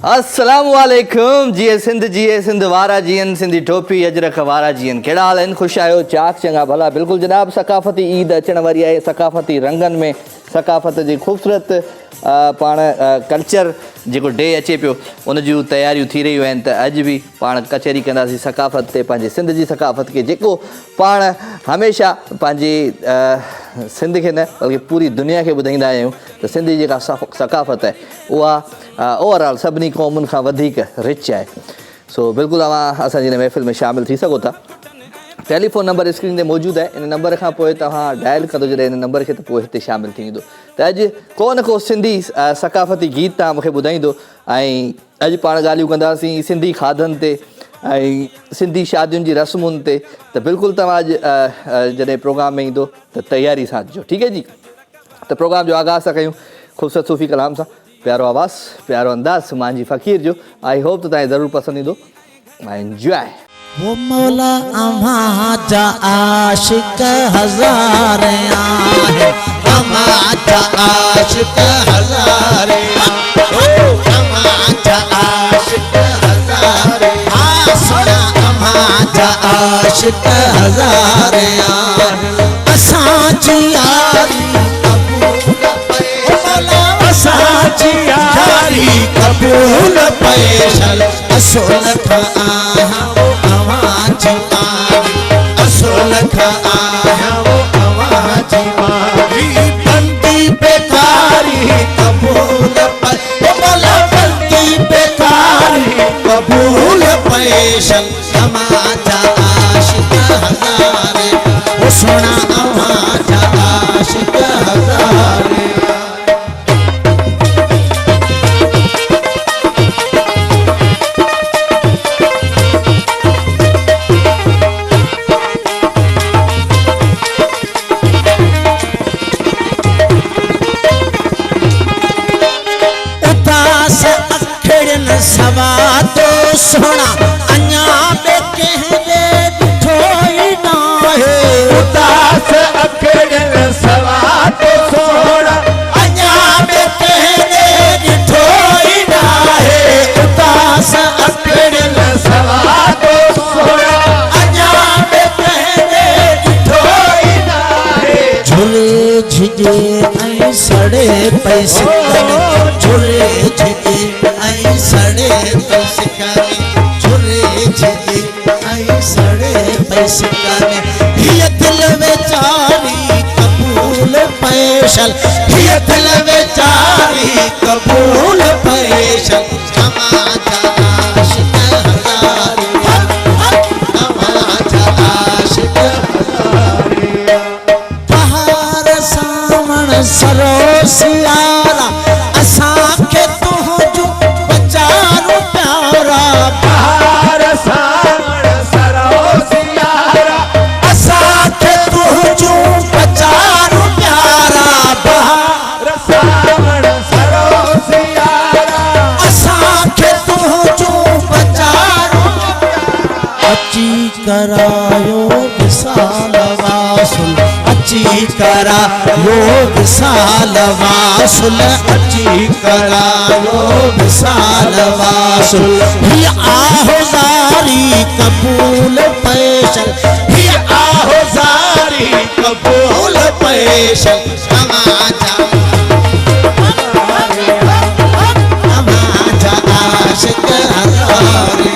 अस्सलाम वालेकुम जी सिंध वारा जीअन सिंधी टोपी अजरक वारा जीअन कहिड़ा हाल आहिनि ख़ुशि आहियो चाक चङा भला बिल्कुलु जनाब सकाफ़ती ईद अचण वारी आहे सकाफ़ती रंगनि में सकाफ़त जी ख़ूबसूरत पाण कल्चर जेको डे अचे पियो उन जूं तयारियूं थी रहियूं आहिनि त अॼु बि पाण कचहरी कंदासीं सकाफ़त ते पंहिंजे सिंध जी सकाफ़त खे जेको पाण हमेशह पंहिंजी सिंध खे न बल्कि पूरी दुनिया खे ॿुधाईंदा आहियूं त सिंध जी जेका सकाफ़त आहे उहा ओवरऑल सभिनी क़ौमुनि खां वधीक रिच आहे। सो बिल्कुलु तव्हां असांजी हिन महफ़िल में शामिलु थी सघो था। टेलीफोन नंबर स्क्रीन ते मौजूदु आहे। इन नंबर खां पोइ तव्हां डायल कंदो जॾहिं इन नंबर खे त पोइ हिते शामिलु थींदो त अॼु को न को सिंधी सकाफ़ती गीत तव्हां मूंखे ॿुधाईंदो ऐं अॼु पाण ॻाल्हियूं कंदासीं सिंधी खाधनि ते ऐं सिंधी शादियुनि जी रस्मुनि ते त बिल्कुलु तव्हां अॼु जॾहिं प्रोग्राम में ईंदो त तयारी सां अचिजो ठीकु आहे जी। त प्रोग्राम जो आगाज़ था कयूं ख़ूबसूरत सूफ़ी कलाम सां प्यारो आवाज़ प्यारो अंदाज़ मुंहिंजी फ़क़ीर जो आई होप त तव्हांखे ज़रूरु पसंदि ईंदो। एंजॉय। वो मौला अमाजा आशिक हज़ार आहे अमाजा आशिक हज़ार अमाजा आशिक हज़ार सोना अमाजा आशिक हज़ार असांजी यारी यारी कबूल पैशल असोल खा वो अवाजी मारी असोल खा वो अवाजी मारी बंदी बेकारी कबूल पैशल बंदी बेकारी कबूल पैशल अमाजा आशिक हज़ारे वो सोना अमाजा आशिक हज़ारे सवा तो सोना अन्या बे कहने थोई ना है उदास अखड़न सवा तो सोना अन्या बे कहने थोई ना है उदास अखड़न सवा तो सोना अन्या बे कहने थोई ना है झूले झिजे ऐ सड़े पैसे झूले झिजे सड़े पैसे काने झुरे झिजे आई सड़े पैसे काने हिय दिल बेचारी कबूल पैशल हिय दिल बेचारी कबूल पैशल अमाजा आशिक हज़ारे अमाजा आशिक हज़ारे बहार सामण सरोसियारा असां के करायो विसाल वासुल अची करायो विसाल वासुल अची करायो विसाल वासुल ही आहोजारी कबूल पैशल ही आहोजारी कबूल पैशल अमाजा अमाजा आशिक हज़ारे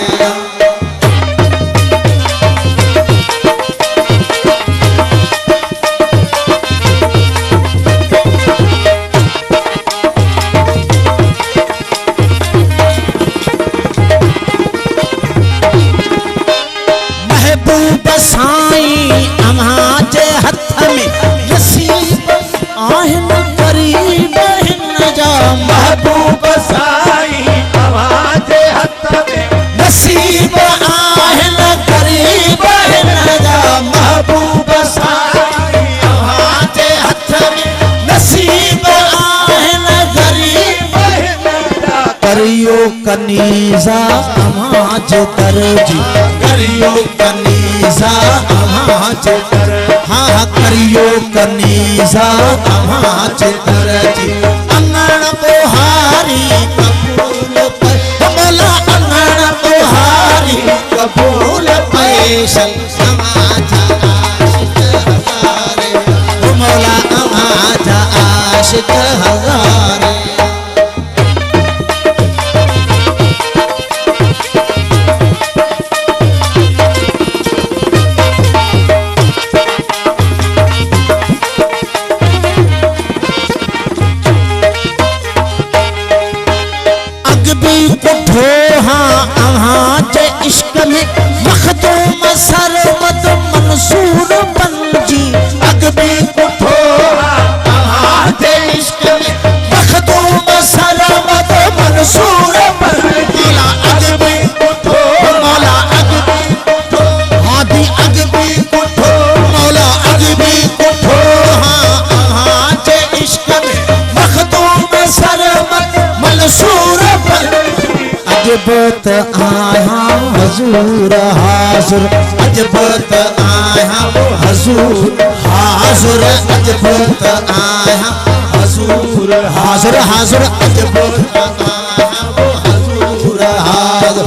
करियो कनीज़ा अमाज तरजी करियो कनीज़ा अमाज तर हाँ करियो कनीज़ा अव्हां जे दर जी अङण बुहारी कबूल पे मौला अङण बुहारी कबूल पैशन अव्हां जा आशिक हज़ारे मौला अव्हां जा आशिक हज़ारे इश्क में मखदूम सरमद मंसूर बनजी अगबी उठो आते इश्क में मखदूम सरमद मंसूर बनजी अगबी उठो मौला अगबी उठो हादी अगबी उठो मौला अगबी उठो आते इश्क में मखदूम सरमद मंसूर बनजी अजबत आया हजूर हाजुर अजबत आया हजूर हाजुर अजबत आया हजूर हाजुर हाजुर अजबत आया हजूर हाजुर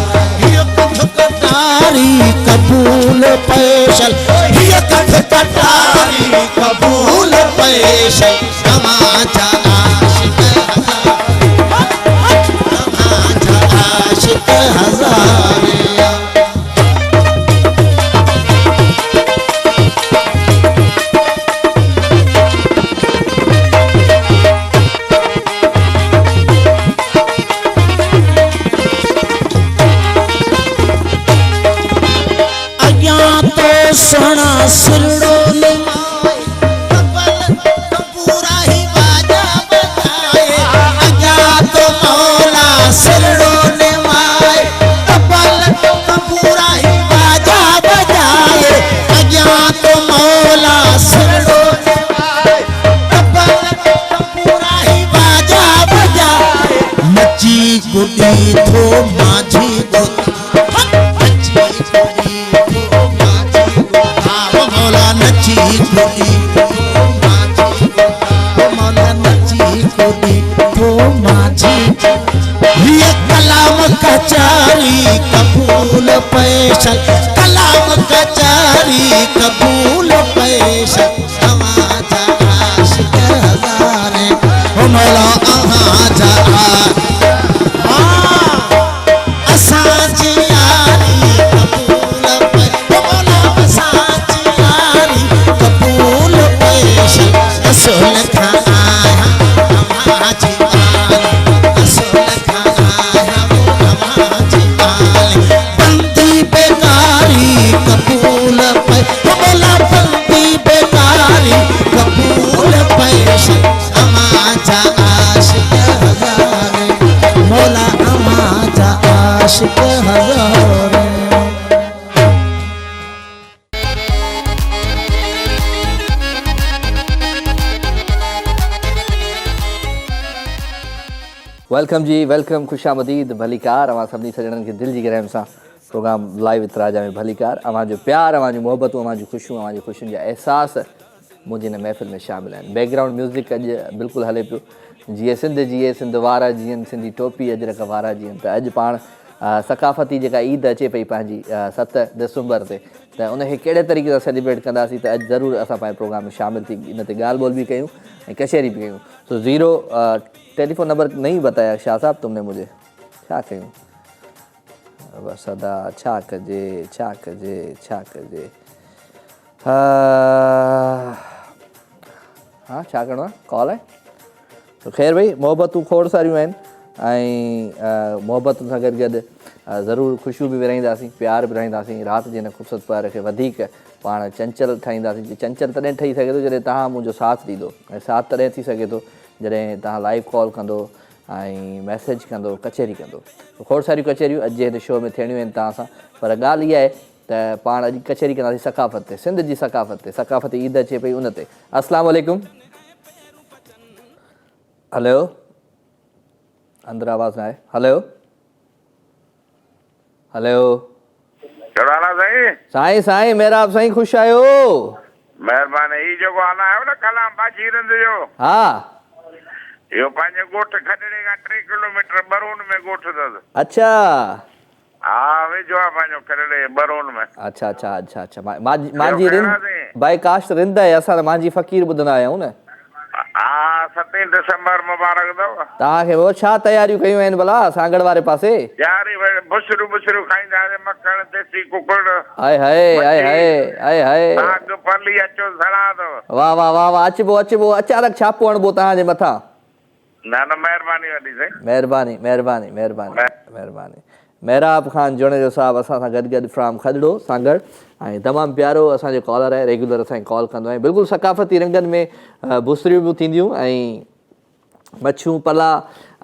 ये कथ कटारी कबूल पैशल ये कथ कटारी कबूल पैशल समाचा हज़ारे अयां तो सोना सिरड़ो लिमाए पूरा ही बाजा बजाए अयां तो मौला सिरड़ो गुडी थो माझी मौला नची गुडी मौला नची गुडी थो माझी ये कलाम कचारी कबूल पैशल कलाम कचारी कबूल पैशल समाजा आशिक हज़ारे मौला अव्हां जा आशिक हज़ारे वेलकम जी वेलकम खुशामदीद भलीकार अवां सभिनी सजणनि खे दिलि जी गहराइयुनि सां प्रोग्राम लाइव विथ राजा में भलीकार अवां जो प्यार अवां जो मोहबतूं अवां जी ख़ुशियूं अवां जी ख़ुशियुनि जा अहसास मुंहिंजी हिन महफ़िल में शामिल आहिनि बैकग्राउंड म्यूज़िक अॼु बिल्कुलु हले पियो जीअं सिंध वारा जीअनि सिंधी टोपी अजरक वारा जीअनि त अॼु पाण सकाफ़ती जेका ईद अचे पई पंहिंजी 7 दिसंबर ते त उनखे कहिड़े तरीक़े सां सेलिब्रेट कंदासीं त अॼु ज़रूरु असां पंहिंजे प्रोग्राम में शामिल थी इन ते ॻाल्हि ॿोल बि कयूं ऐं कचहरी बि कयूं सो ज़ीरो टेलीफोन नंबर नहीं बताया शाह साहब तुमने मुझे छा कयूं बस अदा छा कजे हाँ छा करिणो आहे कॉल आहे तो ख़ैर भई मोहबतूं खोड़ सारियूं आहिनि ऐं मोहबतुनि सां गॾु गॾु ज़रूरु ख़ुशियूं बि विरहाईंदासीं प्यार बि विरहाईंदासीं राति जे हिन ख़ूबसूरत प्यार खे वधीक पाण चंचल ठाहींदासीं चंचल तॾहिं ठही सघे थो जॾहिं तव्हां मुंहिंजो साथ ॾींदो ऐं साथ तॾहिं थी सघे थो जॾहिं तव्हां लाइव कॉल कंदो ऐं मैसेज कंदो कचहरी कंदो खोड़ सारियूं कचहरियूं अॼु जे हिन शो में थियणियूं आहिनि तव्हां सां पर ॻाल्हि इहा आहे त पाण अॼु कचहरी कंदासीं सकाफ़त ते सिंध जी सकाफ़त ते सकाफ़ती ईद अचे पई उन ते अस्सलाम वालेकुम हेलो अंदरि आवाज़ न आहे हेलो हेलो कहिड़ा हाल आहे साईं? साईं साईं मेहराब साईं ख़ुशि आहियो महिरबानी ही जेको आना आयो न कलाम बाजी रंद जो हा इहो पंहिंजे ॻोठ खॾड़े खां 3 किलोमीटर बरोन में ॻोठ अथसि अच्छा हा वेझो आहे पंहिंजो खॾड़े बरोन में अच्छा अच्छा अच्छा अच्छा मांजी रिंद भाई काश रिंद आहे असां त मांजी फ़क़ीर ॿुधंदा आहियूं न हा 7 दिसंबर मुबारक अथव तव्हांखे ॿियो छा तयारियूं कयूं आहिनि भला सांगड़ वारे पासे यारी बुसरू खाईंदासीं मखण देसी कुकड़ हाय हाय हाय हाय हाय हाय साग फली अचो सड़ा अथव वाह वाह वाह वाह अचबो अचबो अचानक छापो हणबो तव्हांजे मथां न न महिरबानी वॾी साईं महिरबानी महिरबानी महिरबानी महिरबानी महराब ख़ान जोणे जो साहब असां सां गॾु गॾु फ्राम खॾड़ो सांगड़ ऐं तमामु प्यारो असांजो कॉलर आहे रेगुलर असांखे कॉल कंदो आहे बिल्कुलु सकाफ़ती रंगनि में बुसरियूं बि थींदियूं ऐं मच्छियूं पला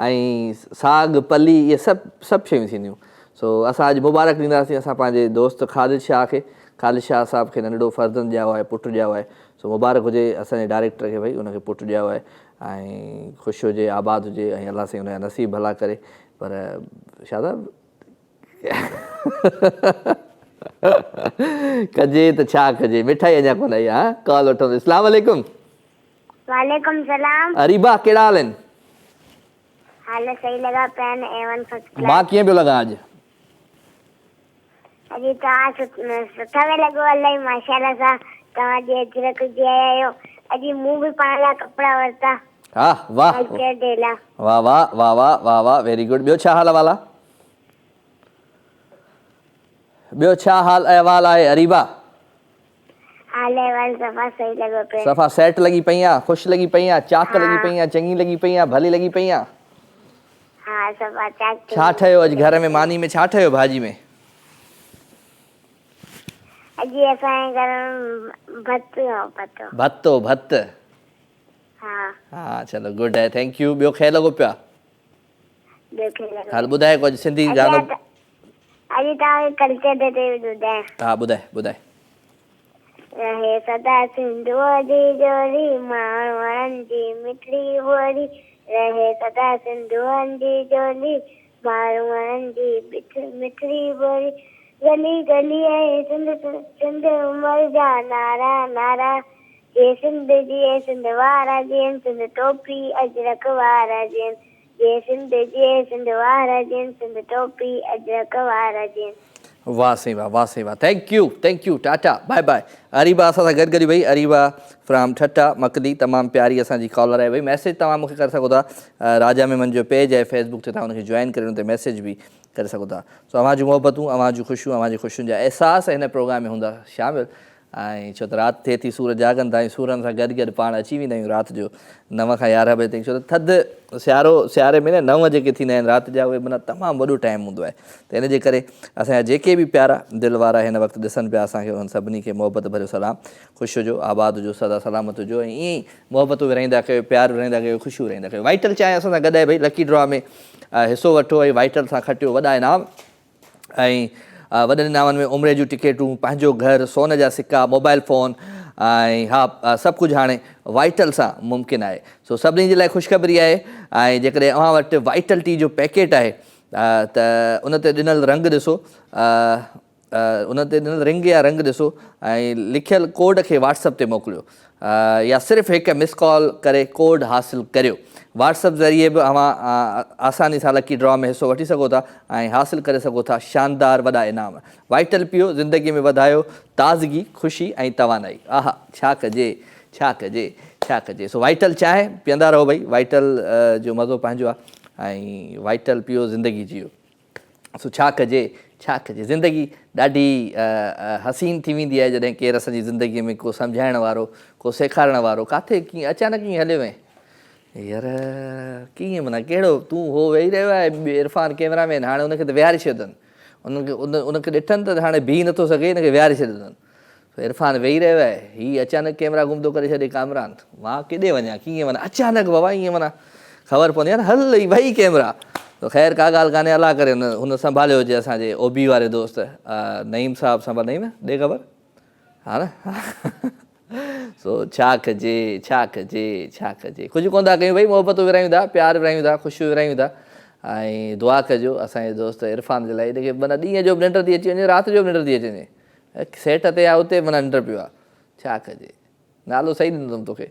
ऐं साग पली इहे सभु शयूं थींदियूं सो असां अॼु मुबारक ॾींदासीं असां पंहिंजे दोस्त ख़ालिद शाह खे ख़ालिद शाह साहिब खे नंढड़ो फर्ज़ंद ॼाओ आहे पुटु ॼाओ आहे सो मुबारक हुजे असांजे डायरेक्टर खे भई उनखे पुटु ॼाओ आहे ऐं ख़ुशि हुजे आबाद हुजे ऐं अलाह साईं हुनजा नसीब भला करे पर शादाब कजे त छा कजे मिठाई अञा कोन आई हा कॉल वठो अस्सलाम वालेकुम वालेकुम सलाम अरीबा कहिड़ा हाल आहिनि हाल सही लॻा पिया आहिनि A1 फर्स्ट क्लास मां कीअं पियो लॻां अॼु अॼु तव्हां सुठा पिया लॻो इलाही माशाअल्लाह सां तव्हां जे अजरक जी आया आहियो अॼु मूं बि पाण लाइ कपिड़ा वरिता हा वाह डे लाइ वाह वाह वाह वाह वाह वाह वेरी गुड ॿियो छा हाल वाला ॿियो छा हाल अहवाल आहे अरीबा हाल अहवाल सफ़ा सही लॻो पियो सफ़ा सेट लॻी पई आहे ख़ुशि लॻी पई आहे चाक लॻी पई आहे चङी लॻी पई आहे भली लॻी पई आहे हा सफ़ा चाक छा ठहियो अॼु घर में मानी में छा ठहियो भाॼी में अॼु असांजे घर में भत्तो भत्त हा हा चलो गुड आहे थैंक यू ॿियो खे लॻो पिया ॿियो खे लॻो हल ॿुधाए कुझु सिंधी गानो अॼु तव्हांखे कल्चर डे ते ॿुधायां हा ॿुधाए ॿुधाए रहे सदा सिंधूअ जी जोड़ी माण्हुनि जी मिठड़ी ॿोली रहे सदा सिंधुअनि जी जोड़ी माण्हुनि जी मिठड़ी ॿोली गली गली ऐं सिंध उमर जा नारा नारा ये सिंध जी सिंध वारा जियनि सिंध टोपी अजरक वारा जियनि ये सिंध जी सिंध वारा जियनि सिंध टोपी अजरक वारा जियनि वाह साईं वाह थैंक यू टाटा बाय बाय अरीबा असां सां गॾु गॾु भई अरीबा फ्राम ठट्टा मकदी तमामु प्यारी असांजी कॉलर आहे भई मैसेज तव्हां मूंखे करे सघो था राजा मेमन जो पेज आहे फेसबुक ते तव्हां हुनखे जॉइन करे हुन ते मैसेज बि करे सघो था सो अव्हां जूं मोहबतूं अव्हां जूं ख़ुशियूं अव्हां जी ख़ुशियुनि जा अहसास हिन प्रोग्राम में हूंदा शामिलु ऐं छो त राति थिए थी सूर जागनि था ऐं सूरनि सां गॾु गॾु पाण अची वेंदा आहियूं राति जो 9 खां 11 बजे ताईं छो त थधि सियारे में न 9 जेके थींदा आहिनि राति जा उहे माना तमामु वॾो टाइम हूंदो आहे त इन जे करे असांजा जेके बि प्यारा दिलि वारा हिन वक़्तु ॾिसनि पिया असांखे उन्हनि सभिनी खे मोहबत भरियो सलाम ख़ुशि हुजो आबाद हुजो सदा सलामत हुजो ऐं ईअं ई मोहबतूं विरहाईंदा कयो प्यार विरहाईंदा कयो ख़ुशियूं विरहाईंदा कयो वाइटल चांहि असां सां गॾु आहे भई लकी ड्रॉ में हिसो वठो ऐं वाइटल सां खटियो वॾा इनाम ऐं वॾनि इनामनि में उमिरि जूं टिकेटूं पंहिंजो घरु सोन जा सिक्का मोबाइल फ़ोन ऐं हा सभु कुझु हाणे वाइटल सां मुमकिन आहे सो सभिनी जे लाइ ख़ुशख़बरी आहे ऐं जेकॾहिं अव्हां वटि वाइटल टी जो पैकेट आहे त उन ते ॾिनल रंग ॾिसो उन ते ॾिनल रिंग या रंग ॾिसो ऐं लिखियल कोड खे व्हाट्सअप ते मोकिलियो या सिर्फ़ु हिकु मिस कॉल करे कोड हासिलु करियो व्हाट्सअप ज़रिए बि अव्हां आसानी सां लकी ड्रॉ में हिसो वठी सघो था ऐं हासिलु करे सघो था शानदार वॾा इनाम वाइटल पीओ ज़िंदगी में वधायो ताज़गी ख़ुशी ऐं तवानाई आहा छा कजे सो वाइटल चांहि पीअंदा रहो भई वाइटल जो मज़ो पंहिंजो आहे ऐं वाइटल पीओ ज़िंदगी जियो सो छा कजे ज़िंदगी ॾाढी हसीन थी वेंदी आहे जॾहिं केरु असांजी ज़िंदगीअ में को सम्झाइण वारो को सेखारण वारो किथे कीअं अचानक कीअं हले वएं यार कीअं माना कहिड़ो तूं हो वेही रहियो आहे इरफान कैमरामैन हाणे उनखे त विहारे छॾियो अथनि उनखे ॾिठनि त हाणे बीह नथो सघे हिनखे विहारे छॾियो अथनि इरफान वेही रहियो आहे हीअ अचानक कैमरा गुम थो करे छॾे कामरान मां केॾे वञा कीअं माना अचानक बाबा ईअं माना ख़बर पवंदी आहे न हल भई कैमरा त ख़ैर का ॻाल्हि कान्हे अलाह करे हुन संभालियो हुजे असांजे ओबी वारे दोस्त नईम साहिबु संभाल नईम ॾे ख़बर हा न सो छा कजे कुझु कोन था कयूं भई मोहबतूं विरहायूं था प्यार विरहायूं था ख़ुशियूं विरहायूं था ऐं दुआ कजो असांजे दोस्त इरफान जे लाइ हिनखे माना ॾींहं जो बि निंड थी अची वञे राति जो बि निंड थी अची वञे सेट ते आहे उते माना निंड पियो आहे छा कजे नालो सही ॾींदुमि तोखे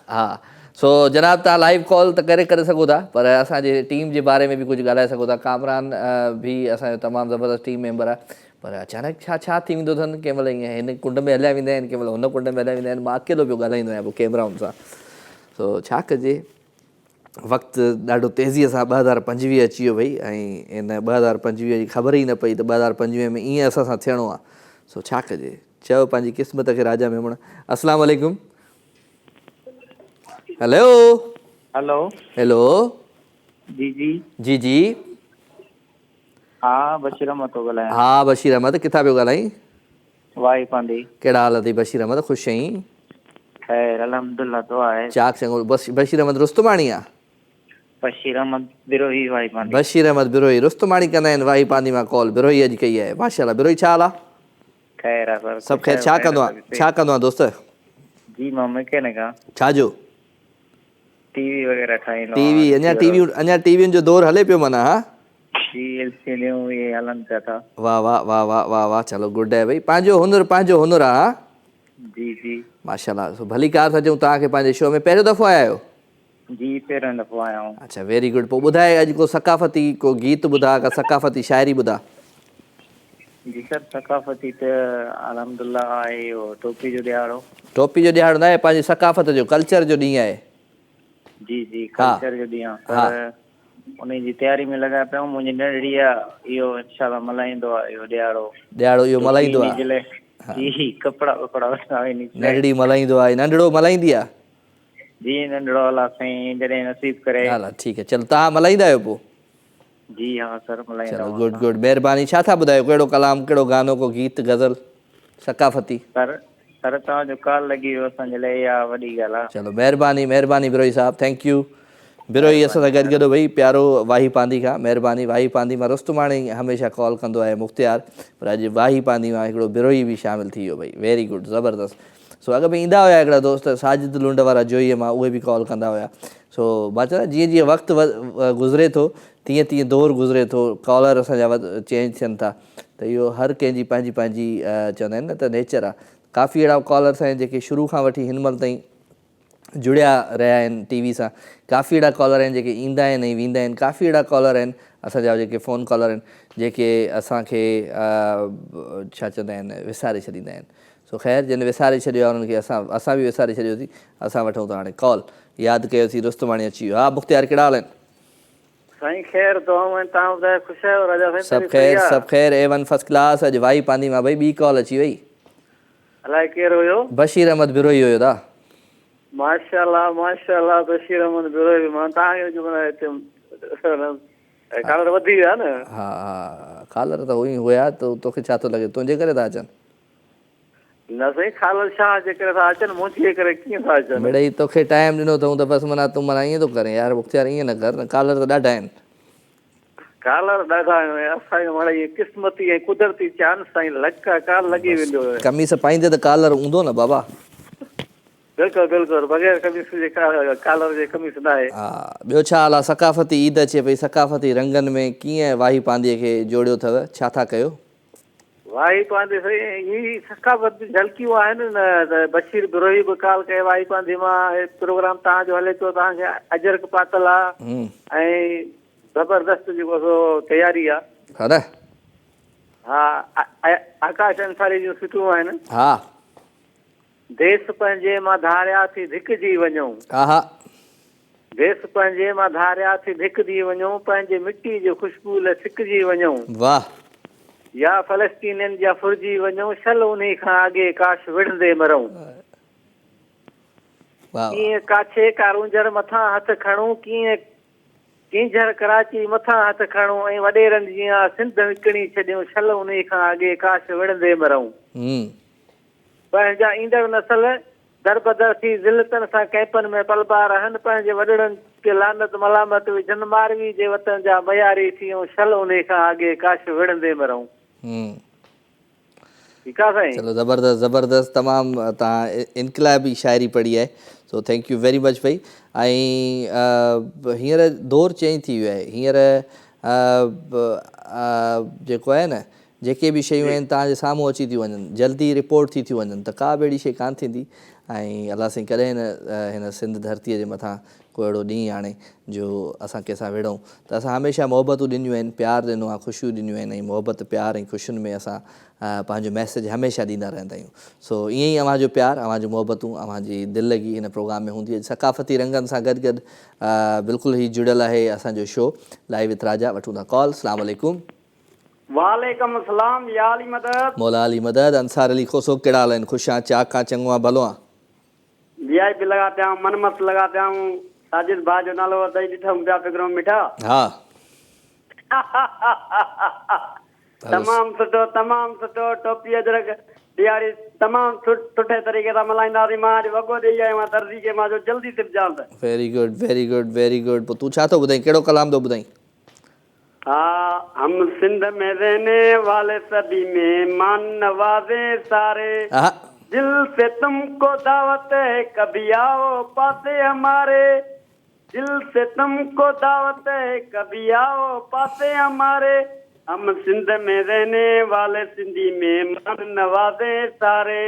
हाँ सो जनाब तव्हां लाइव कॉल त करे सघो था पर असांजे टीम जे बारे में बि कुझु ॻाल्हाए सघो था कामरान भी असांजो तमामु ज़बरदस्त टीम मेंबर आहे पर अचानक छा थी वेंदो अथनि कंहिं महिल ईअं हिन कुंड में हलिया वेंदा आहिनि कंहिं महिल हुन कुंड में हलिया वेंदा आहिनि मां अकेलो पियो ॻाल्हाईंदो आहियां पोइ कैमराउनि सां सो छा कजे वक़्तु ॾाढो तेज़ीअ सां 2025 अची वियो भई ऐं इन 2025 जी ख़बर ई न पई त 2025 में ईअं असां सां थियणो आहे सो छा कजे चयो पंहिंजी क़िस्मत खे राजा मेमण अस्सलाम वालेकुम हेलो हेलो हेलो जी जी जी जी हाँ बशीर अहमद थो ॻाल्हायां हा बशीर अहमद किथां पियो ॻाल्हाई वाई पांडी कहिड़ा हाल अथई बशीर अहमद ख़ुशि आहीं ख़ैर अल्हम्दुलिल्लाह तो आहे चाक चङो बशीर अहमद रुस्तमाणी आहे बशीर अहमद बिरोही वाई पांडी बशीर अहमद बिरोही रुस्तमाणी कंदा आहिनि वाही पांदी मां कॉल बिरोही अॼु कई आहे माशाल्लाह बिरोही छा हाल आहे ख़ैर आहे सर सभु ख़ैर छा कंदो आहे दोस्त जी मां मैकेनिक आहियां छाजो टीवी वग़ैरह ठाहींदो टीवी अञा टीवियुनि जो दौर हले पियो माना हा जी एलसीडियूं इहे हलनि पिया था वाह वाह वाह वाह वाह वाह चलो गुड आहे भई पंहिंजो हुनुर आहे हा जी जी माशाल्लाह सो भली कार था चऊं तव्हांखे पंहिंजे शो में पहिरियों दफ़ो आया आहियो जी पहिरियों दफ़ो आया आहियूं अच्छा वेरी गुड पोइ ॿुधाए अॼु को सकाफ़ती को गीत ॿुधा का सकाफ़ती शाइरी ॿुधा जी सर सकाफ़ती त अल्हम्दुलिल्लाह आहे इहो टोपी जो ॾियारो टोपी जो ॾियारो न आहे पंहिंजी सकाफ़त जो कल्चर जो ॾींहुं आहे जी जी हा कल्चर जो ॾींहुं आहे हा पर उन जी तयारी में लॻा पिया आहियूं मुंहिंजी नंढड़ी आहे इहो इंशाल्लाह मल्हाईंदो आहे इहो ॾियारो इहो मल्हाईंदो इन्ही जे आहे लाइ जी कपिड़ा वपड़ा वठंदा इन्ही जे लाइ। नंढड़ी मल्हाईंदो आहे नंढड़ो मल्हाईंदी आहे जी नंढड़ो अलाह साईं जॾहिं नसीब करे हला ठीकु आहे चलो तव्हां मल्हाईंदा आहियो पोइ जी हाँ सर मल्हाईंदा चलो आहियूं गुड असां। गुड महिरबानी छा था ॿुधायो कहिड़ो कलाम कहिड़ो गानो को गीत गज़ल सकाफ़ती सर सर तव्हांजो कॉल लॻी वियो असांजे लाइ इहा वॾी ॻाल्हि आहे चलो महिरबानी बिरोही साहब थैंक यू बिरोही असां सां गॾु भई प्यारो वाही पांदी खां महिरबानी वाही पांदी मां रुस्तमाणी हमेशह कॉल कंदो आहे मुख़्तियार पर अॼु वाही पांदी मां हिकिड़ो बिरोही बि शामिलु थी वियो भई वेरी गुड ज़बरदस्त सो अॻ में ईंदा हुया हिकिड़ा दोस्त साजिद लुंड वारा जोईअ मां उहे बि कॉल कंदा हुया सो मां चवां जीअं जीअं वक़्तु गुज़रे थो तीअं तीअं दौरु गुज़रे थो कॉलर असांजा चेंज थियनि था त इहो हर कंहिंजी पंहिंजी चवंदा आहिनि न त नेचर आहे काफ़ी अहिड़ा कॉलर्स आहिनि जेके शुरू खां वठी हिन महिल ताईं जुड़िया रहिया आहिनि टीवी सां काफ़ी अहिड़ा कॉलर आहिनि जेके ईंदा आहिनि ऐं वेंदा आहिनि काफ़ी अहिड़ा कॉलर आहिनि असांजा जेके फ़ोन कॉलर आहिनि जेके असांखे छा चवंदा आहिनि विसारे छॾींदा आहिनि सो ख़ैर जिन विसारे छॾियो आहे उन्हनि खे असां बि विसारे छॾियोसीं असां वठूं था हाणे कॉल यादि कयोसीं रुस्तमाणी अची वियो हा मुख़्तियार कहिड़ा हाल आहिनि साईं ख़ैर तव्हां ॿुधायो ख़ुशि आहियो राजा साईं सभु ख़ैर A1 फर्स्ट क्लास अॼु वाही पांदी मां भई ॿी कॉल अची वई अलाए केरु हुयो बशीर अहमद बिरोही हुयो दा माशाल्लाह माशाल्लाह बशीर अहमद बिरोही मां तव्हांखे कॉलर वधी विया न हा हा कॉलर त हुई हुया त तोखे छा थो लॻे तुंहिंजे करे था अचनि न साईं कॉलर छा जे करे था अचनि मुंहिंजे करे कीअं था अचनि मिड़ई तोखे टाइम ॾिनो अथऊं त बसि माना तूं माना ईअं थो करे यार मुख़्तियार ईअं न कर कॉलर त ॾाढा आहिनि कॉलर ॾाढा आहिनि असांखे माना इहे क़िस्मती ऐं कुदरती चांस साईं लक कॉल लॻी वेंदो कमीस पाईंदे त कॉलर हूंदो न बाबा बिल्कुलु बिल्कुलु बग़ैर कमीस जे कॉलर जे कमीस न आहे हा ॿियो छा हाल आहे सकाफ़ती ईद अचे पई सकाफ़ती रंगनि में कीअं वाही पांदीअ खे जोड़ियो अथव छा था कयो वाही पांदी साईं ही सकाफ़त झलकियूं आहिनि न त बशीर बिरोही बि कॉल कयो वाही पांदी मां प्रोग्राम तव्हांजो हले पियो तव्हांखे अजरक पातल आहे ऐं ज़बरदस्त जेको सो तयारी आहे हा न हा आकाश अंसारी जूं सुठियूं आहिनि हा देश पंहिंजे मां धारिया थी धिकजी वञूं हा हा देश पंहिंजे मां धारिया थी धिकजी वञूं पंहिंजे मिटी जी ख़ुशबू लाइ सिकजी वञूं वाह या फ़लस्तीनियुनि जा फुरिजी वञूं छल उन खां अॻे काश विढ़ंदे मरूं वाह कीअं काछे कारूंजर मथां हथ खणूं कीअं किंझर कराची मथां हथ खणूं ऐं वॾेरनि जीअं सिंध विकिणी छॾियूं छल उन खां अॻे काश विढ़ंदे मरूं पंहिंजा ईंदड़ नसल दरबदर थी ज़िलतनि सां कैंपनि में पलबा रहनि पंहिंजे वॾड़नि खे लानत मलामत विझनि मारवी जे वतन जा मयारी थियूं छल उन खां अॻे काश विढ़ंदे मरूं ठीकु आहे साईं चलो ज़बरदस्त तमामु तव्हां इनकलाबी शाइरी पढ़ी आहे so thank you very much भई ऐं हींअर दौरु चेंज थी वियो आहे हींअर जेको आहे न जेके बि शयूं आहिनि तव्हांजे साम्हूं अची थियूं वञनि, जल्दी रिपोर्ट थी थियूं वञनि, त का बि अहिड़ी शइ कान थींदी। ऐं अलाह साईं कॾहिं हिन सिंध धरतीअ जे मथां को अहिड़ो ॾींहुं आणे जो असां कंहिंसां विढ़ूं। त असां हमेशह मोहबतूं ॾिनियूं आहिनि, प्यारु ॾिनो आहे, ख़ुशियूं ॾिनियूं आहिनि, ऐं मोहबत प्यार ऐं ख़ुशियुनि में असां पंहिंजो मैसेज हमेशह ॾींदा रहंदा आहियूं। सो ईअं ई अव्हांजो प्यारु, अव्हांजो मोहबतूं, अव्हांजी दिलगी हिन प्रोग्राम में हूंदी आहे। सकाफ़ती रंगनि सां गॾु गॾु बिल्कुलु ई जुड़ियल आहे असांजो शो लाइव विथ राजा। वठूं था कॉल। अस्सलाम वालेकुम। वालेकुम अस्सलाम, या अली मदद। मौला अली मदद। अंसार अली खोसो, कहिड़ा हाल आहिनि? ख़ुशि आहियां, चाक खां चङो आहे, भलो आहे? VIP लगा पिया हूं, मन मस्त लगा पिया हूं। साजिद भाउ जो नालो अथई, ॾिठमि पिया फिक्रो मिठा। हा तमामु सुठो टोपी अजरक ॾियारी तमामु सुठे तरीक़े सां मल्हाईंदासीं। मां अॼु वॻो ॾेई आयो आहियां दर्जी खे, मां जो जल्दी सिबजां त। Very good very good very good. पोइ तूं छा थो ॿुधाई, कहिड़ो कलाम थो ॿुधाई? हाँ, हम सिंध में रहने वाले सभी मेहमान नवाजे सारे, हा दिल से तुमको दावत है कभी आओ पासे हमारे, दिल से तुमको दावत है कभी आओ पासे हमारे, हम सिंध में रहने वाले सिंधी मेहमान नवाजे सारे,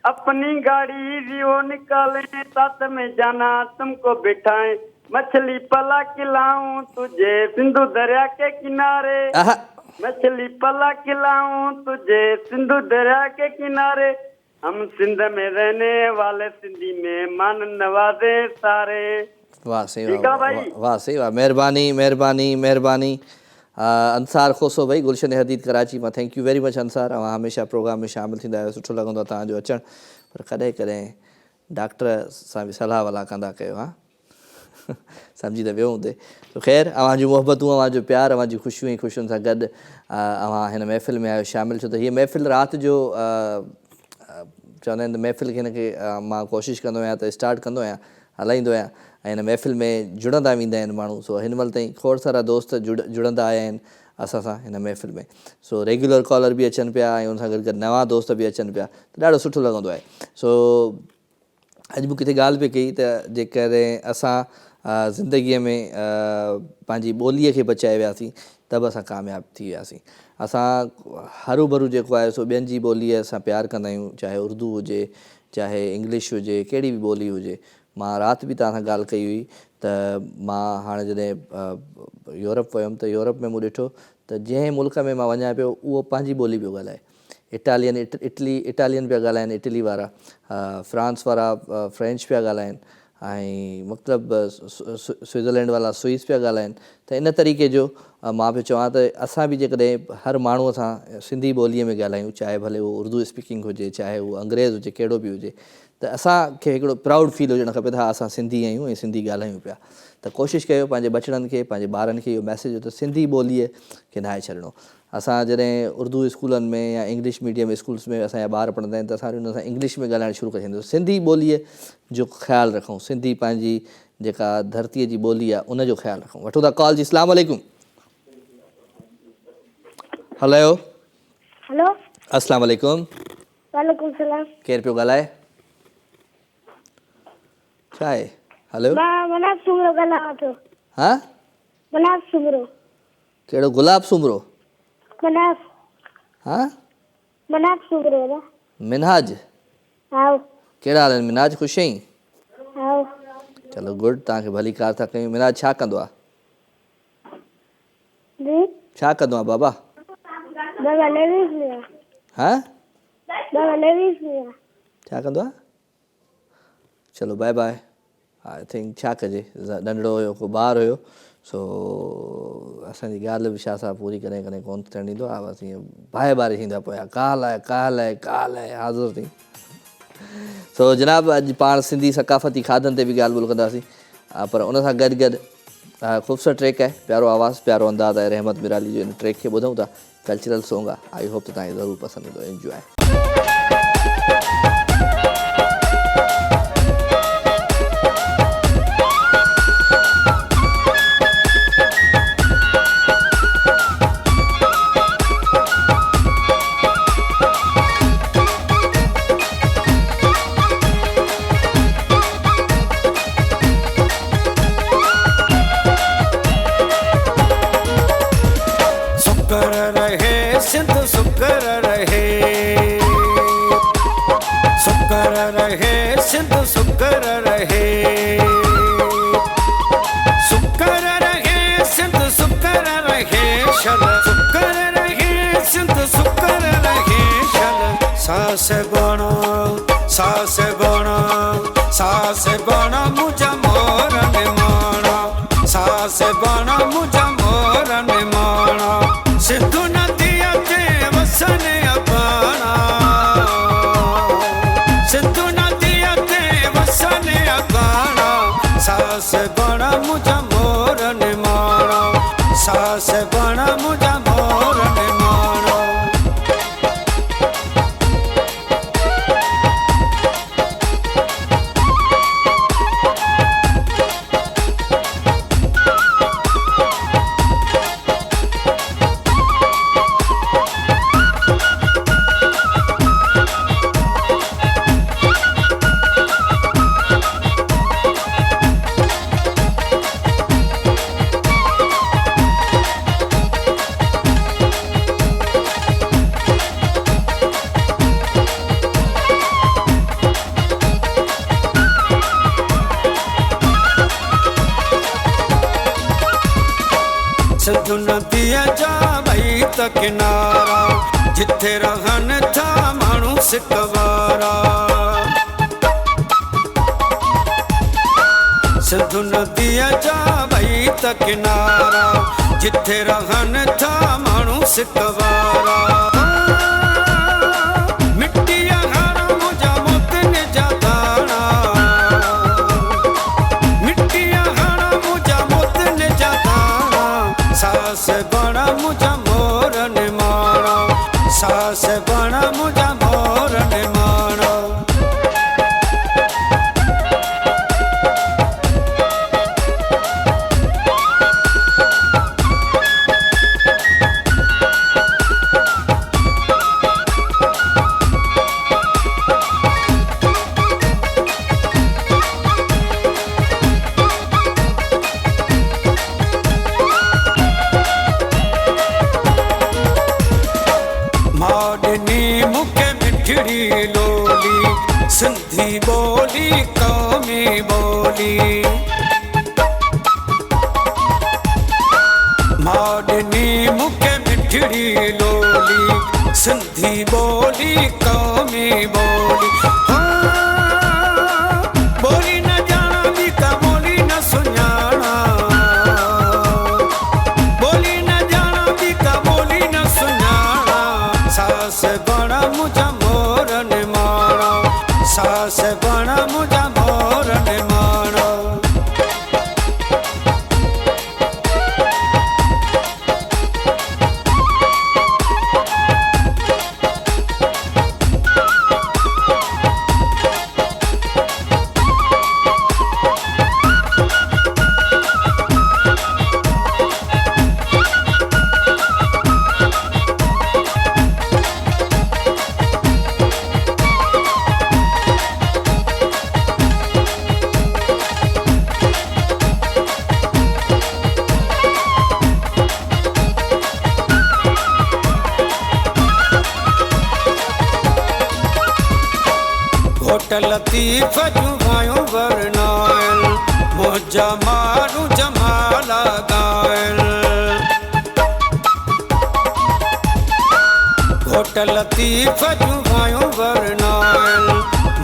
अपनी गाड़ी रियो निकाले साथ में जाना तुमको बिठाएं, मछली पला खिलाऊं तुझे सिंधु दरिया के किनारे, मछली पला खिलाऊं तुझे सिंधु दरिया के किनारे, हम सिंध में रहने वाले सिंधी मेहमान नवाजे सारे। वाह सही वाह, वाह सही वाह, महिरबानी महिरबानी महिरबानी। अंसार खोसो भाई, गुलशन हदीद कराची मां। Thank you very much Ansar. तव्हां हमेशह प्रोग्राम में शामिलु थींदा आहियो, सुठो लॻंदो आहे तव्हांजो अचणु। पर कॾहिं कॾहिं डॉक्टर सां बि सलाह वलाह कंदा कयो। हा सम्झी त वियो हूंदे। तो ख़ैर, अव्हांजूं मोहबतूं, अव्हांजो प्यारु, अव्हांजी ख़ुशियूं ऐं ख़ुशियुनि सां गॾु अव्हां हिन महफ़िल में आहियो, शामिलु छो त हीअ महफ़िल राति जो चवंदा आहिनि त महफ़िल खे हिनखे मां कोशिशि कंदो आहियां त स्टार्ट कंदो आहियां, हलाईंदो आहियां, ऐं हिन महफ़िल में जुड़ंदा वेंदा आहिनि माण्हू। सो हिन महिल ताईं खोड़ सारा दोस्त जुड़ंदा आया आहिनि असां सां हिन महफ़िल में। सो रेगुलर कॉलर बि अचनि पिया, ऐं हुन सां गॾु गॾु नवां दोस्त बि अचनि पिया, त ॾाढो सुठो लॻंदो आहे। सो अॼु मूं किथे ॻाल्हि पई कई त जेकॾहिं असां ज़िंदगीअ में पंहिंजी ॿोलीअ खे बचाए वियासीं त बि असां कामयाबु थी वियासीं। असां हरू भरू जेको आहे सो ॿियनि जी ॿोलीअ सां प्यारु कंदा आहियूं, चाहे उर्दू हुजे, चाहे इंग्लिश हुजे, कहिड़ी बि ॿोली हुजे। मां राति बि तव्हां सां ॻाल्हि कई हुई त मां हाणे जॾहिं यूरोप वियुमि त यूरोप में मूं ॾिठो त जंहिं मुल्क में मां वञा पियो उहो पंहिंजी ॿोली पियो ॻाल्हाए। इटालियन पिया ॻाल्हाइनि इटली वारा, फ्रांस वारा फ्रेंच पिया ॻाल्हाइनि, ऐं मतिलबु स्विट्ज़रलैंड वारा स्विस पिया ॻाल्हाइनि। त इन तरीक़े जो मां पियो चवां त असां बि जेकॾहिं हर माण्हूअ सां सिंधी ॿोलीअ में ॻाल्हायूं, चाहे भले उहो उर्दू स्पीकिंग हुजे, चाहे उहो अंग्रेज़ हुजे, कहिड़ो बि हुजे, त असांखे हिकिड़ो प्राउड फील हुजणु खपे त हा असां सिंधी आहियूं ऐं सिंधी ॻाल्हायूं पिया। त कोशिशि कयो पंहिंजे बचड़नि खे, पंहिंजे ॿारनि खे इहो मैसेज हो त सिंधी ॿोलीअ खे नाहे छॾिणो। असां जॾहिं उर्दू स्कूलनि में या इंग्लिश मीडियम स्कूल्स में असांजा ॿार पढ़ंदा आहिनि त असां हुन सां इंग्लिश में ॻाल्हाइणु शुरू करे छॾींदासीं। सिंधी ॿोलीअ जो ख़्यालु रखूं, सिंधी पंहिंजी जेका धरतीअ जी ॿोली आहे उनजो ख़्यालु रखूं। वठूं था कॉल जी। अस्सलाम वालेकुम। हलो हेलो, अस्सलाम वालेकुम। वालेकुम सलाम। केरु पियो ॻाल्हाए? छा आहे? हलो, मां मनाफ सुमरो ॻाल्हायां थो। हा मनाफ सुमरो। कहिड़ो? गुलाब सुमरो? मनाफ। हा मनाफ सुमरो ना। मिनहाज? आओ। कहिड़ा हाल आहिनि मिनहाज? ख़ुशि आहीं? आओ। चलो गुड, तव्हांखे भली कार था कयूं। मिनहाज छा कंदो आहे? जी छा कंदो आहे बाबा? बाबा नेवीस में। हा बाबा नेवीस में। छा कंदो आहे? चलो बाय बाय। आई थिंक छा कजे, नंढड़ो हुयो, को ॿारु हुयो, सो असांजी ॻाल्हि बि छा सां पूरी कॾहिं कॾहिं कोन थियणु ॾींदो आहे। बसि ईअं बाए बारे थींदा पिया, काल आहे काल आहे काल आहे, हाज़ुर थी। सो जनाब, अॼु पाण सिंधी सकाफ़ती खाधनि ते बि ॻाल्हि ॿोल कंदासीं, पर उन सां गॾु गॾु ख़ूबसूरत ट्रैक आहे, प्यारो आवाज़ु, प्यारो अंदाज़ आहे रहमत मिराली जो। इन ट्रैक खे ॿुधूं था, कल्चरल सॉन्ग आहे। आई होप त तव्हांखे ज़रूरु पसंदि ईंदो। एंजॉय। शुक्र रहे सिंध सुकर रहे सिंध सुकर रहे सुकर रहे सिंध सुकर रहे शल सुकर रहे सिंध सुकर रहे शल सास बणो मुझा मोरन माणो सास बणो मुझा मोरन माणो सिंधु नदिया ते वसन अबाणा सिंधु नदिया ते वसन अबाणा सास बणो मुझा मोरन माणो सास बणो मुझा मोरन माणो सिंधु नदिया जा भई त किनारा जिथे रहन था माण्हू सिकवारा सिंधु नदिया जा भई त किनारा जिथे रहन था माण्हू सिकवारा मिट्टीअ हर मुंहिंजा मोतन जा दाणा मिट्टीअ हर मुंहिंजा मोतन जा दाणा सास बणा मुझा मोरन माणो सास बणा मुझा मोरन माणो माडनी मुखे मिठड़ी लोली सिंधी बोली कौमी बोली माडनी मुखे मिठड़ी लोली सिंधी बोली कौमी बोली बोली न जाना भी का बोली न सुञाणा बोली न जाना भी का बोली न सुञाणा सास बणा मुझा मोरन माणो सास बणा मुझा मोरन माणो घोट लतीफ़ जुमायूं वरनायल मुझा मारू जमाला गायल घोट लतीफ़ जुमायूं वरनायल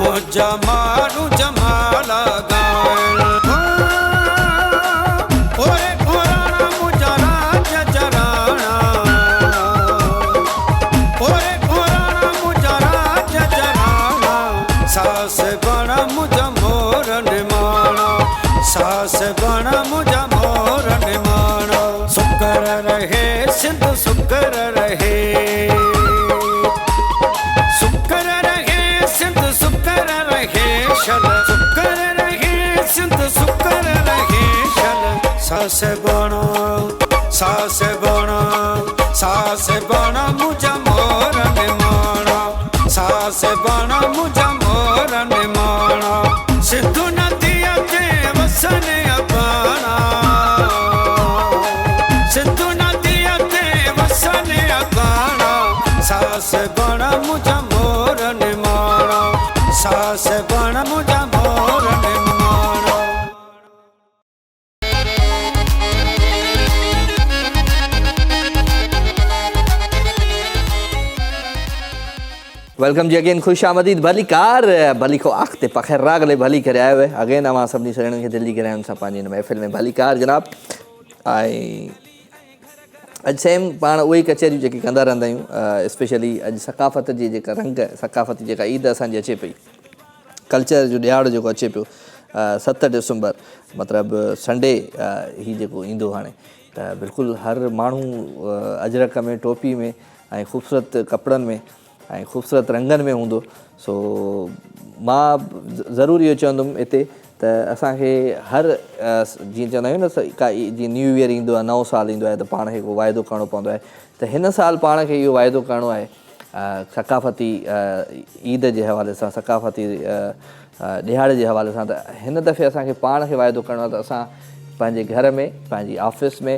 मुझा मारू जमाला गायल ओरे पुराणा मुझा राज जराणा ओरे पुराणा मुझा राज जराणा सास बणा मुझा मोरन माणो सास बणा मुझा मोरन माणो सुकर रहे सिंध सुकर रहे सुकर रहे सिंध सुकर रहे शल सुकर रहे सिंध सुकर रहे शल सास बणा मुझा मोरन माणो सास बणा मुझा मोरन माणो सिंधु नदिया ते वसन अबाणा सिंधु नदिया ते वसन अबाणा सास बणा मुझा मोरन माणो सास बण मुंहिंजा मोर निमाणो वेलकम जी अगेन खुश आमदीद भली कार भली को आख़िते पखैर रागले भली करे आयो है अगेन अवां सभिनी साहेड़ियुनि खे दिल्ली कराइण सां पंहिंजी हिन महफ़िल में भली कार जनाब ऐं अॼु सेम पाण उहे ई कचहरियूं जेकी कंदा रहंदा आहियूं स्पेशली अॼु सकाफ़त जी जेका रंग सकाफ़ती जेका ईद असांजी अचे पई कल्चर जो ॾियारु जेको अचे पियो 7 डिसंबर मतिलबु संडे ही जेको ईंदो हाणे त बिल्कुलु हर माण्हू अजरक में टोपी में ऐं ख़ूबसूरत कपिड़नि में ऐं ख़ूबसूरत रंगनि में हूंदो सो मां ज़रूरु इहो चवंदुमि हिते त असांखे हर जीअं चवंदा आहियूं न का जीअं न्यू ईयर ईंदो आहे नओं साल ईंदो आहे त पाण खे को वाइदो करिणो पवंदो आहे त हिन साल पाण खे इहो वाइदो करिणो आहे सकाफ़ती ईद जे हवाले सां सकाफ़ती ॾियारे जे हवाले सां त हिन दफ़े असांखे पाण खे वाइदो करिणो आहे त असां पंहिंजे घर में पंहिंजी ऑफ़िस में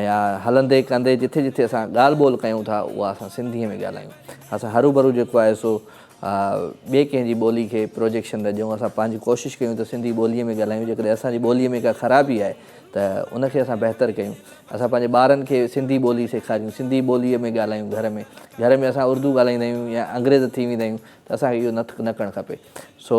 या हलंदे कंदे जिथे जिथे असां ॻाल्हि ॿोल कयूं था उहा असां सिंधीअ में ॻाल्हायूं असां हरू भरू जेको आहे सो ॿिए कंहिंजी ॿोली खे प्रोजेक्शन न ॾियूं असां पंहिंजी कोशिशि कयूं त सिंधी ॿोलीअ में ॻाल्हायूं जेकॾहिं असांजी ॿोलीअ में का ख़राबी आहे त उनखे असां बहितर कयूं असां पंहिंजे ॿारनि खे सिंधी ॿोली सेखारियूं सिंधी ॿोलीअ में ॻाल्हायूं घर में असां उर्दू ॻाल्हाईंदा आहियूं या अंग्रेज़ थी वेंदा आहियूं त असांखे इहो न करणु खपे सो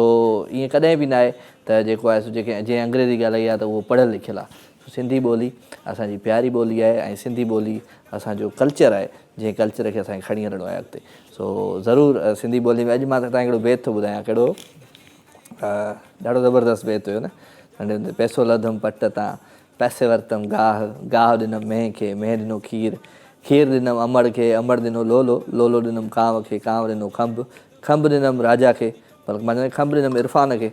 ईअं कॾहिं बि न आहे त जेको आहे सो जेके जंहिं अंग्रेज़ी ॻाल्हाई आहे त उहो पढ़ियलु लिखियलु आहे सिंधी ॿोली असांजी प्यारी ॿोली आहे ऐं सिंधी ॿोली असांजो कल्चर आहे जंहिं कल्चर खे असांखे खणी हलिणो आहे अॻिते सो ज़रूरु सिंधी ॿोली में अॼु मां तव्हांखे हिकिड़ो बेत थो ॿुधायां कहिड़ो ॾाढो ज़बरदस्तु बेत हुयो न नंढे हूंदे पैसो लधुमि पट तां पैसे वरितमि गाह ॾिनमि मेंह खे मेंह ॾिनो खीर ॾिनमि अमड़ खे अमड़ ॾिनो लोलो ॾिनमि कांव खे कांव ॾिनो खंभु ॾिनमि राजा खे पर मां खंभु ॾिनमि इरफ़ान खे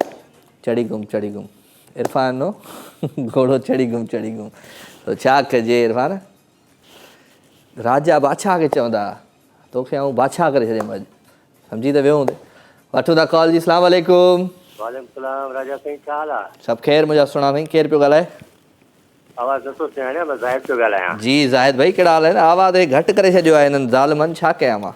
चढ़ी गुम इरफ़ान नो घोड़ो चढ़ी गुम त छा कजे इरफ़ान राजा बादशाह खे चवंदा तोखे आऊं बादशाह करे छॾियमि अॼु सम्झी त वियो हूंदे वठूं था कॉल जी अस्सलाम वालेकुम वालेकुम सलाम राजा साईं छा हाल आहे सभु ख़ैरु मुंहिंजा सुहिणा साईं केरु पियो ॻाल्हाए आवाज़ नथो सुञाणियां मां ज़ाहिद पियो ॻाल्हायां जी ज़ाहिद भाई कहिड़ा हाल आहिनि आवाज़ घटि करे छॾियो आहे हिननि ज़ालिमनि छा कयां मां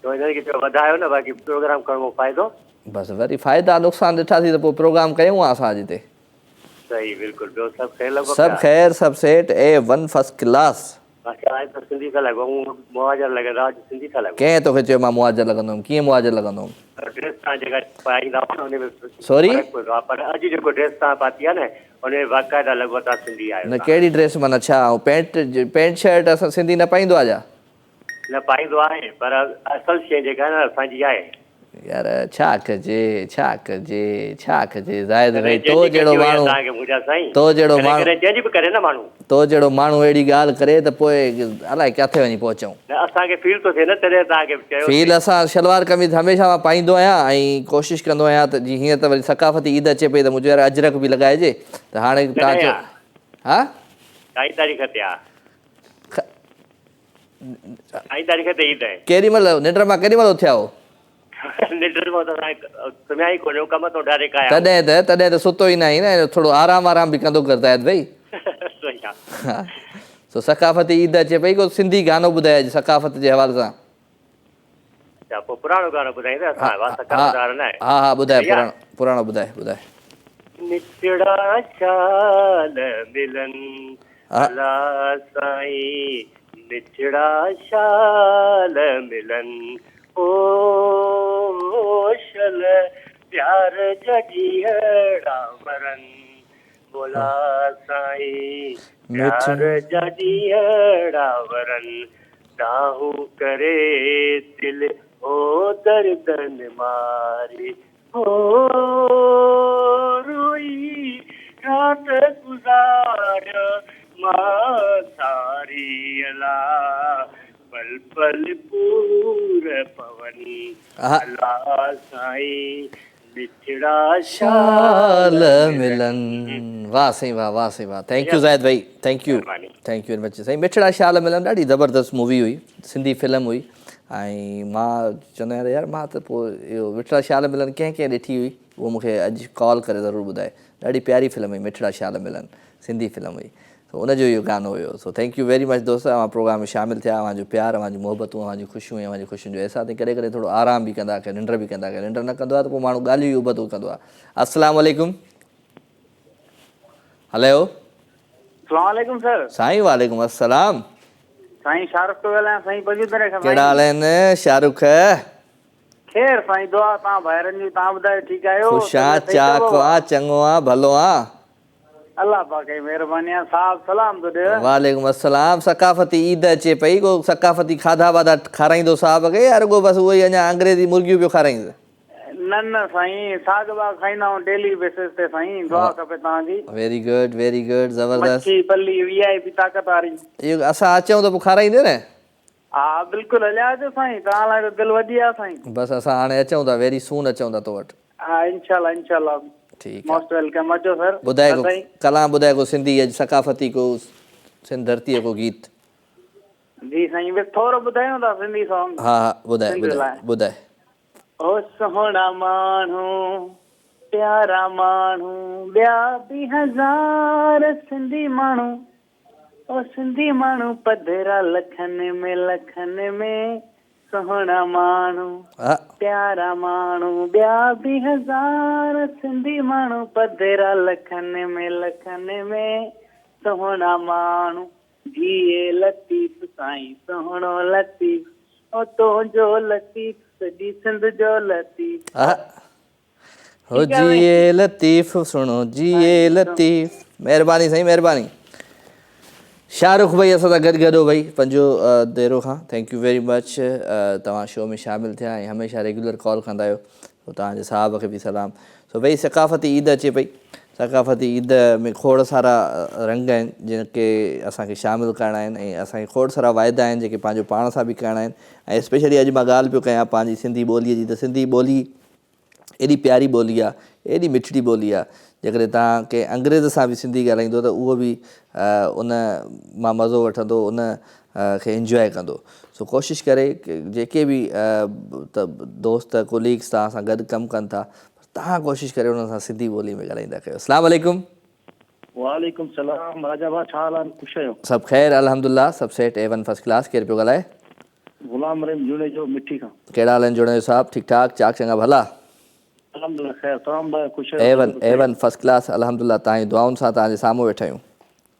तो हिनखे चयो वधायो न बाक़ी प्रोग्राम करिणो फ़ाइदो बसि वरी फ़ाइदा नुक़सान ॾिठासीं त पोइ प्रोग्राम कयूं आहे असां अॼु हिते सही बिल्कुलु ॿियो सभु ख़ैर लॻो सभु ख़ैरु सभु सेठ A1 फर्स्ट क्लास बाक़ी आहे त सिंधी था लॻो मुहाजर लॻे राज सिंधी था लॻो कंहिं तोखे चयो मां मुहाजर लॻंदुमि कीअं मुहाजर लॻंदुमि ड्रेस तव्हां जेका पाईंदा हुन में सॉरी पर अॼु जेको ड्रेस तव्हां पाती आहे न हुन में बाक़ाइदा लॻो तव्हां सिंधी आहियो न कहिड़ी ड्रेस माना छा ऐं पैंट शर्ट असां सिंधी न पाईंदो आहे छा न पाईंदो आहे पर असल शइ जेका आहे न असांजी आहे यार छा कजे ज़ाहिद भाई तो जहिड़ो माण्हू तो जहिड़ो माण्हू अहिड़ी ॻाल्हि करे त पोइ अलाए किथे वञी पहुचूं असांखे फील थो थिए न तॾहिं तव्हांखे चयो फील असां शलवार कमीज़ हमेशह मां पाईंदो आहियां ऐं कोशिशि कंदो आहियां त जीअं हीअं त वरी सकाफ़ती ईद अचे पई त मुंहिंजो यार अजरक बि लॻाइजे त हाणे तव्हां चयो हा काई तारीख़ ते आहे काई तारीख़ ते ईद आहे केॾी महिल निंड मां केॾी महिल उथिया हो तॾहिं त सुतो ई न आई न थोरो आराम बि कंदो कर ज़ाहिद भाई सो सकाफ़ती ईद अचे पई को सिंधी गानो ॿुधाए सकाफ़त जे हवाले सां पुराणो गानो ॿुधाईंदा हा ॿुधाए पुराणो ॿुधाए निचड़ा शाल मिलन अला साईं निचड़ा शाल मिलन ओशल प्यार जॾीअड़ा मरन बोला साईं प्यार जॾीअड़ा वरन दाहू करे दिल ओ दर्दन मारी हो रोई रात गुजार मां सारी अला पल पल पूर पवन अला साईं बिछड़ा शाल मिलन वाह साईं वाह थैंक यू ज़ाहिद भाई थैंक यू वेरी मच साईं बिछड़ा शाल मिलन ॾाढी ज़बरदस्त मूवी हुई सिंधी फिल्म हुई ऐं मां चवंदो आहियां यार मां त पोइ इहो मिठड़ा शाल मिलन कंहिं ॾिठी हुई उहो मूंखे अॼु कॉल करे ज़रूरु ॿुधाए ॾाढी प्यारी फिल्म हुई मिठड़ा शाल मिलन सिंधी फिल्म हुई सो उनजो इहो गानो हुयो। So thank you very much दोस्त, अवां प्रोग्राम में शामिल थिया, अवांजो प्यार, अवांजी मोहबतूं, अवांजी ख़ुशियूं ऐं अवांजी ख़ुशियुनि जो अहसास। कॾहिं कॾहिं थोरो आराम बि कंदा कयो, निंड बि कंदा कयो। निंड न कंदो आहे त पोइ माण्हू ॻाल्हियूं ई उबतूं कंदो आहे। अस्सलाम वालेकुम। हलो सलामकुम सर। साईं वालेकुम अस्सलाम। साईं शाहरुख तो ॻाल्हायां साईं पंजूदरे खां। कहिड़ा हाल आहिनि शाहरुख? ख़ैर साईं दुआ तव्हां भाइरनि जी, तव्हां ॿुधायो ठीकु आहियो? ख़ुशि आहे, चाक आहे, चङो आहे, भलो आहे। अल्लाह पाक जी महिरबानी आहे। साहब सलाम थो ॾियो। वालेकुम अस्सलाम। सकाफ़ती ईद अचे पई, को सकाफ़ती खाधा वाधा खाराईंदो साहब खे या रुॻो बसि उहे ई अञा अंग्रेज़ी मुर्गियूं पियो खाराईंदो? न न साईं, साग वाग खाईंदा आहियूं डेली बेसिस ते साईं। दुआ खपे तव्हांजी। वेरी गुड ज़बरदस्त। मच्छी पली VIP ताक़त वारी। इहो असां अचूं त पोइ खाराईंदे न? हा बिल्कुलु हलिया अचो साईं, तव्हां लाइ त दिलि वधी आहे साईं। बसि असां हाणे अचूं था, वेरी सून अचूं था तो वटि। हा इंशाल्लाह ठीकु मोस्ट वेलकम। अचो सर। ॿुधाए को कलां ॿुधाए को सिंधी अॼु सकाफ़ती को सिंध धरतीअ को गीत। जी साईं बस थोरो ॿुधायूं था सिंधी सॉन्ग। हा ॿुधाए। ओ सोहणा माण्हू प्यारा माण्हू ॿिया बि हज़ार सिंधी माण्हू, ओ सिंधी माण्हू पधरा लखनि में सोहणा माण्हू प्यारा माण्हू ॿिया बि हज़ार सिंधी माण्हू पधरा लखनि में सोहणा माण्हू। जीए लतीफ़ साईं सोहणो लतीफ़, ओ तुंहिंजो लतीफ़ सॼी सिंध जो लतीफ़। हो जिए लतीफ़ सुनो जिए लतीफ़। महिरबानी साईं महिरबानी। शाहरुख भाई असां सां गॾु भाई पंजो देरो खां। Thank you very much. तव्हां शो में शामिल थिया ऐं हमेशह रेगुलर कॉल कंदा आहियो। तो तव्हांजे साहब खे बि सलाम। सो भाई सकाफ़ती ईद अचे पई। सकाफ़ती ईद में खोड़ सारा रंग आहिनि जिनखे असांखे शामिलु करणा आहिनि ऐं असांखे खोड़ सारा वाइदा आहिनि जेके पंहिंजो पाण सां बि करणा आहिनि। ऐं स्पेशली अॼु मां ॻाल्हि पियो कयां पंहिंजी सिंधी ॿोलीअ जी, त सिंधी ॿोली एॾी प्यारी ॿोली आहे, एॾी मिठड़ी ॿोली आहे। जेकॾहिं तव्हां कंहिं अंग्रेज़ सां बि सिंधी ॻाल्हाईंदो त उहो बि उन मां मज़ो वठंदो, उन खे इंजॉय कंदो। सो कोशिशि करे जेके बि दोस्त कोलीग्स तव्हां सां गॾु कमु कनि था, तव्हां कोशिशि करे उन्हनि सां सिंधी ॿोली में ॻाल्हाईंदा कयो। अस्सलाम वालेकुम। वालेकुम सलाम राजा भाउ, छा हाल आहे? ख़ुशि आहियो? सभु ख़ैरु अल्हम्दुलिल्लाह, सभु सेट A1 फर्स्ट क्लास। केरु पियो ॻाल्हाए? गुलाम रहीम जुड़े जो मिठी खां। कहिड़ा हाल आहिनि जुड़े जो साहब? ठीकु ठाक, चाक चङा भला? अल्हम्दुलिल्लाह ख़ैर, तमामु ॿुधायो ख़ुशि आहियो? A1 फर्स्ट क्लास अल्हम्दुलिल्लाह, तव्हांजी दुआउनि सां तव्हांजे साम्हूं वेठा आहियूं।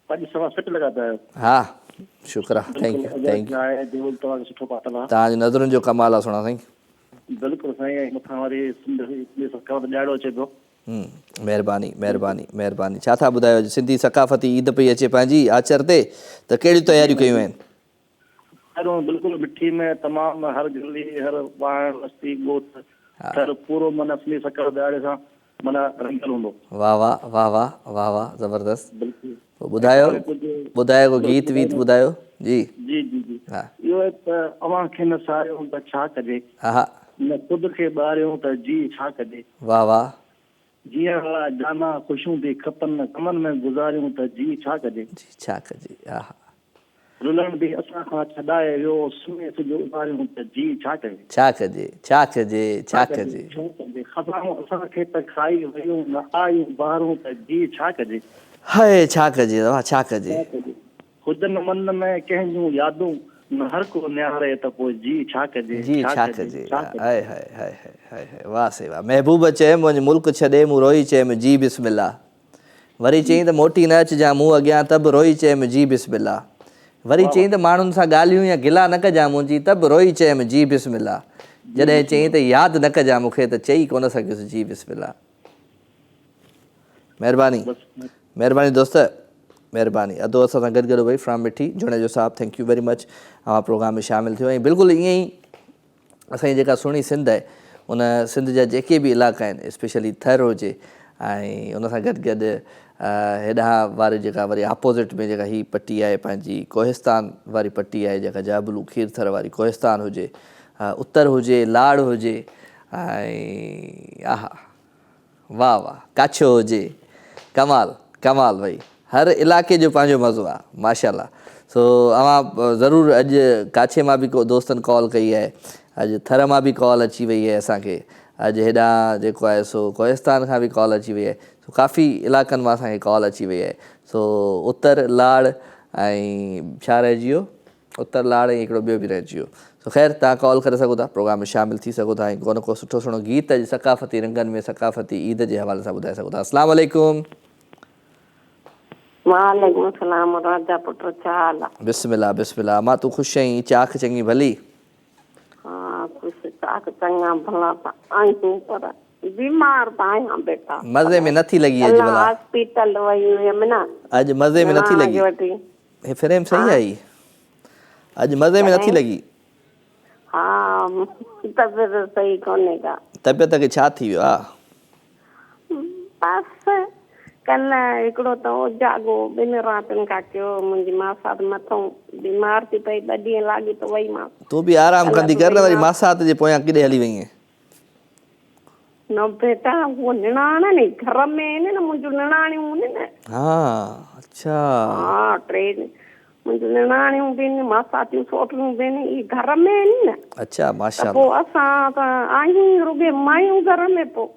पंज सवा फिट लॻा पिया आहियो। हा शुक्र आहे, थैंक यू। सुठो पातल आहे। तव्हांजी नज़रुनि जो कमाल आहे सुणा साईं। बिल्कुलु साईं, मथां वरी ॾाढो अचे पियो। महिरबानी महिरबानी महिरबानी। छा था ॿुधायो? सिंधी सकाफ़ती ईद पई अचे पंहिंजी आचर ते, त कहिड़ियूं तयारियूं कयूं आहिनि? बिल्कुलु मिठी में तमामु हर गली हर वाण बस्ती ॻोठ हर पूरो माना सिंधी सकर दाड़े सां माना रंगल हूंदो। वाह वाह वाह वाह वाह वाह ज़बरदस्त। बिल्कुलु। ॿुधायो को गीत वीत ॿुधायो। जी जी जी जी। हा इहो त अवां खे न सारियूं त छा कजे, हा न ख़ुदि खे ॿारियूं त जी छा कजे। वाह वाह। जीअण वारा जाना ख़ुशियूं बि खपनि, कमनि में गुज़ारियूं त जी छा कजे। जी छा कजे। हा रुलण बि असां खां छॾाए वियो, सुम्हे सिजो उॿारियूं त जी छा कजे। छा कजे छा कजे छा कजे। ख़ज़ाऊं असांखे त खाई वियूं, न आयूं ॿारूं त जी छा कजे। हाय छा कजे वाह छा कजे। ख़ुदि मन में कंहिंजूं यादूं, न हर को निहारे त पोइ जी छा कजे। जी छा कजे। हाय हाय हाय हाय हाय वाह से वाह। महबूब चए मुंहिंजो मुल्क छॾे, मूं रोई चयुमि जी बिस्मिल्लाह। वरी चई त मोटी न अचिजांइ मूं अॻियां, त बि रोई चयुमि जी बिस्मिल्लाह। वरी चई त माण्हुनि सां ॻाल्हियूं या गिला न कजांइ मुंहिंजी, त बि रोई चयुमि जी बिस्मिल्लाह। जॾहिं चई त यादि न कजांइ मूंखे, त चई कोन सघियुसि जी बिस्मिल्लाह। महिरबानी महिरबानी दोस्त महिरबानी। अदो असां सां गॾु भई फ्राम मिठी जुड़े जो साहब, थैंक यू वेरी मच। अवां प्रोग्राम में शामिलु थियो। ऐं बिल्कुलु ईअं ई असांजी जेका सुहिणी सिंध आहे, उन सिंध जा जेके बि इलाइक़ा आहिनि, स्पेशली थर हुजे ऐं उन सां गॾु गॾु हेॾां वारी जेका वरी अपोज़िट में जेका हीअ पट्टी आहे पंहिंजी कोहिस्तान वारी पट्टी आहे, जेका जाबलू खीरथर वारी कोहिस्तान हुजे, उत्तर हुजे, लाड़ हुजे ऐं आहा वाह वाह काछो हुजे, कमाल कमाल भई। हर इलाइक़े जो पंहिंजो मज़ो आहे माशाल्लाह। सो अवां ज़रूरु अॼु काछे मां बि को दोस्तनि कॉल कई आहे, अॼु थर मां बि कॉल अची वई आहे असांखे। अॼु हेॾां जेको आहे सो कोहिस्तान खां बि कॉल अची वई आहे, सो काफ़ी इलाइक़नि मां असांखे कॉल अची वई आहे। सो उत्तर लाड़ ऐं छा रहिजी वियो, उत्तर लाड़ ऐं हिकिड़ो ॿियो बि रहिजी वियो। सो ख़ैर तव्हां कॉल करे सघो था, प्रोग्राम में शामिलु थी सघो था ऐं को न को सुठो सुठो गीत अॼु सकाफ़ती रंगनि में सकाफ़ती ईद जे हवाले सां ॿुधाए सघो था। अस्सलाम वालेकुम। वालेकुम सलाम राजा पुट, छा हाल आहे? बिस्मिल्लाह बिस्मिल्लाह। मां तूं ख़ुशि आहीं? चाक चङी भली? हाँ ख़ुशि चाक चङा भला त आहियूं, पर बीमार त आहियां बेटा। मज़े में नथी लॻी अॼु भला? हॉस्पिटल वई हुयमि न। अॼु मज़े में नथी लॻी? हे फ्रेम सही आई? अॼु मज़े में नथी लॻी? हाँ तबियत सही कोन्हे का। तबियत खे छा थी वियो आहे? बस कल्ह हिकिड़ो त जागो 2 रातिनि खां कयो, मुंहिंजी मासात मथां बीमार थी पई, 2 ॾींहं लाॻी त वई मां। तूं बि आराम कंदी कर न, वरी मासात जे पोयां किॾे हली वई? न बेटा वो निणान नी घर में आहिनि न, मुंहिंजूं निणानियूं आहिनि न। हाँ अच्छा। हाँ 3 मुंहिंजूं निणानियूं बि आहिनि, मासातियूं सोटियूं बि आहिनि, ई घर में आहिनि न। अच्छा माशाल्लाह। पोइ असां त आहियूं रुॻे मायूं घर में। पोइ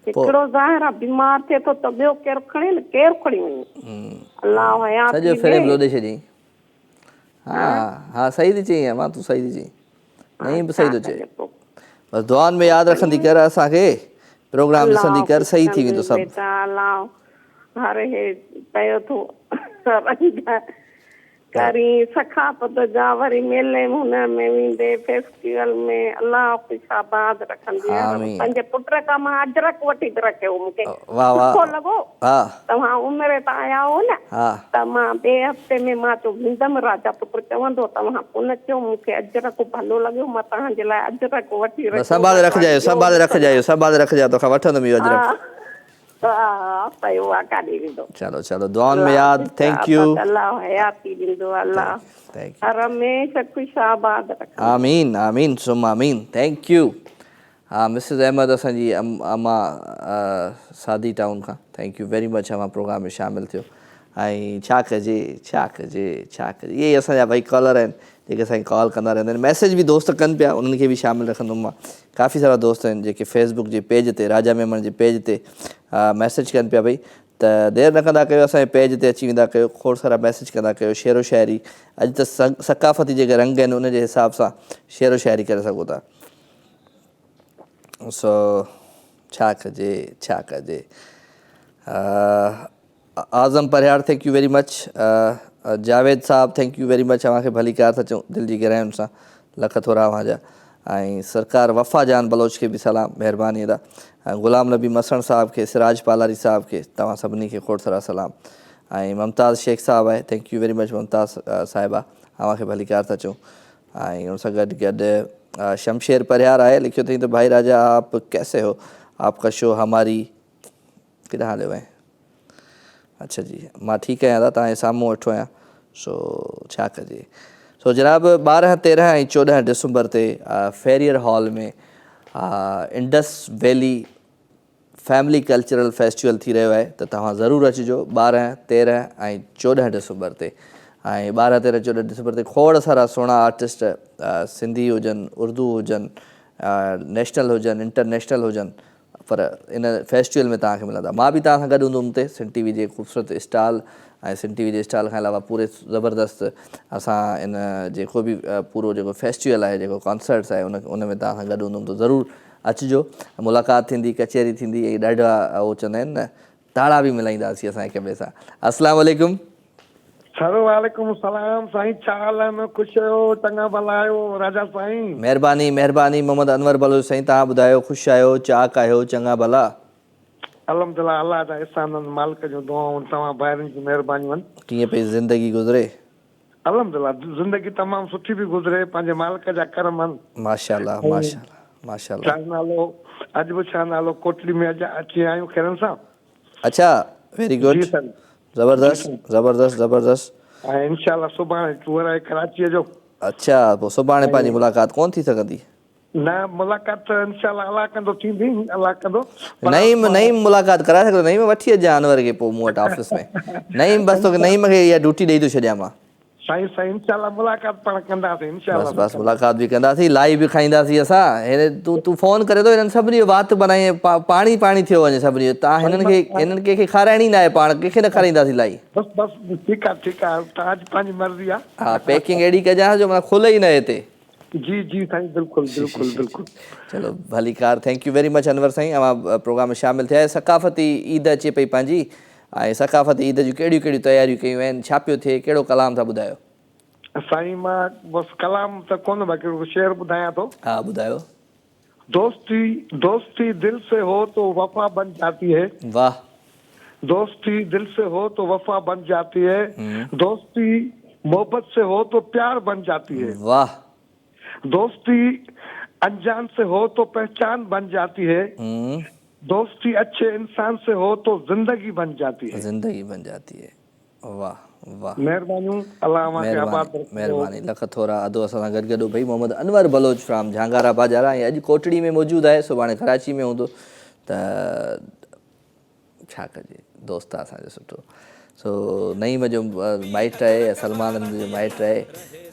हिकिड़ो ज़ाहिर बीमार थिए थो त ॿियो केरु खणे न, केरु खणी वञे? अल्लाह हयात सॼो फ्रेम लोॾे छॾियईं। हाँ हाँ सही थी चईं, मां तूं सही थी चईं, नहीं बि सही थो चए। बसि दुआनि में यादि रखंदी कर असांखे, प्रोग्राम ॾिसंदी कर, सही थी वेंदो सभु। बेटा अल्लाह हर हे पयो थो करी सखापत जा वरी मेले हुन में वेंदे फेस्टिवल में, अल्लाह खुशाबाद रखंदी आहे। पंहिंजे पुट खां मां अजरक वठी रखियो, मूंखे सुठो लॻो। तव्हां उमिरि त आया हो न, त मां ॿिए हफ़्ते में मां चयो ईंदमि, राजा पुट चवंदो तव्हां कोन अचो, मूंखे अजरक भलो लॻो, मां तव्हांजे लाइ अजरक वठी रखियो। संभाले रखजायो, संभाले रखजायो, संभाले रखजायो, तोखां वठंदुमि इहो अजरक। चलो चलो दुआनि में यादि। Thank U. अल्लाह हयाती ॾींदो, अल्लाह हर हमेशह खुशाबाद रखे। आमीन आमीन सुम आमीन। Thank U. हाँ मिसिस अहमद असांजी अम्मा सादी टाउन खां, थैंक यू वेरी मच, अमां प्रोग्राम में शामिलु थियो। ऐं छा कजे छा कजे छा कजे, इहे असांजा भई कॉलर आहिनि जेके असांखे कॉल कंदा रहंदा आहिनि। मैसेज बि दोस्त कनि पिया, उन्हनि खे बि शामिलु रखंदुमि मां। काफ़ी सारा दोस्त आहिनि जेके फेसबुक जे पेज ते, राजा मेमन जे पेज ते मैसेज कनि पिया भई, त देरि न कंदा कयो, असांजे पेज ते अची वेंदा कयो, खोड़ सारा मैसेज कंदा कयो। शेरो शाइरी, अॼु त सकाफ़ती जेके रंग आहिनि उन जे हिसाब सां शेरो शाइरी करे सघो था। सो छा कजे छा कजे। Azam Parihar thank you very much. Javed साहब थैंक यू वेरी मच, अव्हांखे भली कार था चऊं दिलि जी गहराइयुनि सां, लख थोरा अव्हांजा। ऐं सरकार वफ़ा जान बलोच खे बि सलाम, महिरबानी अदा। गुलाम नबी मसण साहब खे, सिराज पालारी साहब खे, तव्हां सभिनी खे खोड़ सारा सलाम। ऐं मुमताज़ शेख साहब आहे, thank you very much Mumtaz साहिबा, अव्हांखे भली कार था चऊं। ऐं उन सां गॾु गॾु शमशेर परिहार आहे, लिखियो अथई त भाई राजा आप कैसे हो, आपका शो हमारी केॾा हालियो आहे। अच्छा जी मां ठीकु आहियां दादा, तव्हांजे साम्हूं वेठो आहियां। सो छा कजे। सो जनाब 12, 13 ऐं 14 डिसंबर ते फेरियर हॉल में Indus valley family cultural festival थी रहियो आहे, त तव्हां ज़रूरु अचिजो 12, 13 ऐं 14 डिसंबर ते। ऐं 12, 13, 14 डिसंबर ते खोड़ सारा सुहिणा आर्टिस्ट सिंधी हुजनि, उर्दू हुजनि, नेशनल हुजनि, इंटरनेशनल हुजनि, पर इन फेस्टिवल में तव्हांखे मिलंदा। मां बि तव्हां सां गॾु हूंदुमि उते सिन टी वी जे ख़ूबसूरत स्टॉल, ऐं सिन टी वी जे स्टॉल खां अलावा पूरे ज़बरदस्त असां इन जेको बि पूरो जेको फेस्टिवल आहे, जेको कॉन्सर्ट्स आहे, उन में तव्हां सां गॾु हूंदुमि, त ज़रूरु अचिजो। मुलाक़ात थींदी, कचहरी थींदी, ऐं ॾाढा उहो चवंदा आहिनि न ताड़ा बि मिलाईंदासीं असां हिक ॿिए सां। अस्सलाम वालेकुम। वालेकुम सलाम साईं, छा हाल आहे? ख़ुशि आहियो? चङा भला आहियो राजा साईं? महिरबानी महिरबानी मोहम्मद अनवर बलोच साईं, तव्हां ॿुधायो ख़ुशि आहियो, चाक आहियो, चङा भला? अल्हम्दुलिल्लाह, अल्लाह जा एहसान, मालिक जूं दुआऊं, तव्हां ॿाहिरिनि जी महिरबानियूं आहिनि। कीअं पई ज़िंदगी गुज़रे? अल्हम्दुलिल्लाह ज़िंदगी तमामु सुठी बि गुज़रे, पंहिंजे मालिक जा करम आहिनि। माशाल्लाह माशाल्लाह माशाल्लाह। छा नालो अॼु बि छा नालो कोटली में अॼु अची आहियूं खैरन सां। अच्छा वेरी गुड, ज़बरदस्त ज़बरदस्त ज़बरदस्त। ऐं इंशाल्लाह सुभाणे टूर आहे कराचीअ जो। अच्छा पोइ सुभाणे पंहिंजी मुलाक़ात कोन थी सघंदी? न मुलाक़ात त इंशाल्लाह अलाह कंदो थींदी, अलाह कंदो। नईं मुलाक़ात कराए सघंदो, नईं में वठी अचां अनवर खे पोइ मूं वटि ऑफिस में। नईं बसि तोखे नईं खे इहा ड्यूटी ॾेई थो छॾियां मां। साईं इंशाल्लाह मुलाक़ात पाण कंदासीं इंशाल्लाह। बस मुलाक़ात बि कंदासीं, लाइव बि खाईंदासीं असां। हिन तूं फ़ोन करे थो हिननि सभिनी जो वात बनाए पाणी थियो वञे सभिनी जो। तव्हां हिननि कंहिंखे खाराइणी न आहे, पाण कंहिंखे न खाराईंदासीं लाई। बस ठीकु आहे तव्हांजी पंहिंजी मर्ज़ी आहे। हा, पैकिंग अहिड़ी कजांइ जो माना खुले ई न हिते। जी साईं बिल्कुलु। चलो भली कार, thank you very much Anwar साईं। अवां प्रोग्राम में शामिल थिया। सकाफ़ती ईद अचे पई पंहिंजी, ऐं सकाफ़ती ईद जूं कहिड़ियूं तयारियूं कयूं आहिनि, छा पियो थिए, कहिड़ो कलाम था ॿुधायो? साईं मां बसि कलाम त कोन, बाक़ी शेर ॿुधायां थो। हा ॿुधायो। दोस्ती दिल से हो तो वफा बन जाती है। वाह। दोस्ती दिल से हो तो वफा बन जाती है, दोस्ती मोहब्बत से हो तो प्यार बन जाती है। वाह। दोस्ती अनजान से हो तो पहचान बन जाती है, दोस्ती अच्छे इंसान से हो तो जिंदगी बन जाती है। वाह वाह, महिरबानी लख थोरा अदो असां सां गॾु भाई मोहम्मद अनवर बलोच फ्राम झांगारा बाजारा। ऐं अॼु कोटड़ी में मौजूदु आहे, सुभाणे कराची में हूंदो, त छा कजे, दोस्त आहे असांजो सुठो। सो नईम जो माइट आहे, सलमान जो माइट आहे,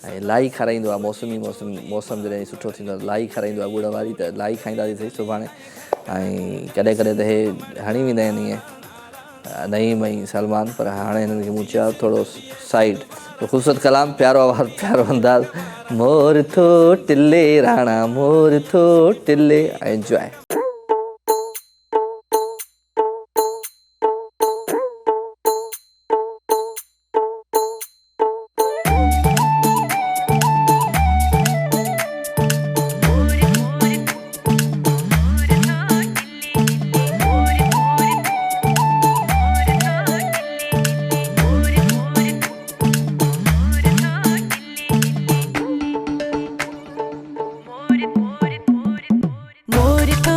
ऐं लाई खाराईंदो आहे। मौसम जॾहिं सुठो थींदो आहे लाई खाराईंदो आहे ॻुड़ वारी, त लाई खाईंदासीं सही सुभाणे। ऐं कॾहिं कॾहिं त हे हणी वेंदा आहिनि ईअं नईम ऐं सलमान, पर हाणे हिननि खे मूं चयो थोरो साइड। तो ख़ूबसूरत कलाम, प्यारो आवाज़, प्यारो अंदाज़। मोर थो टिले राणा, मोर थो टिले। एंजॉय। मोर तो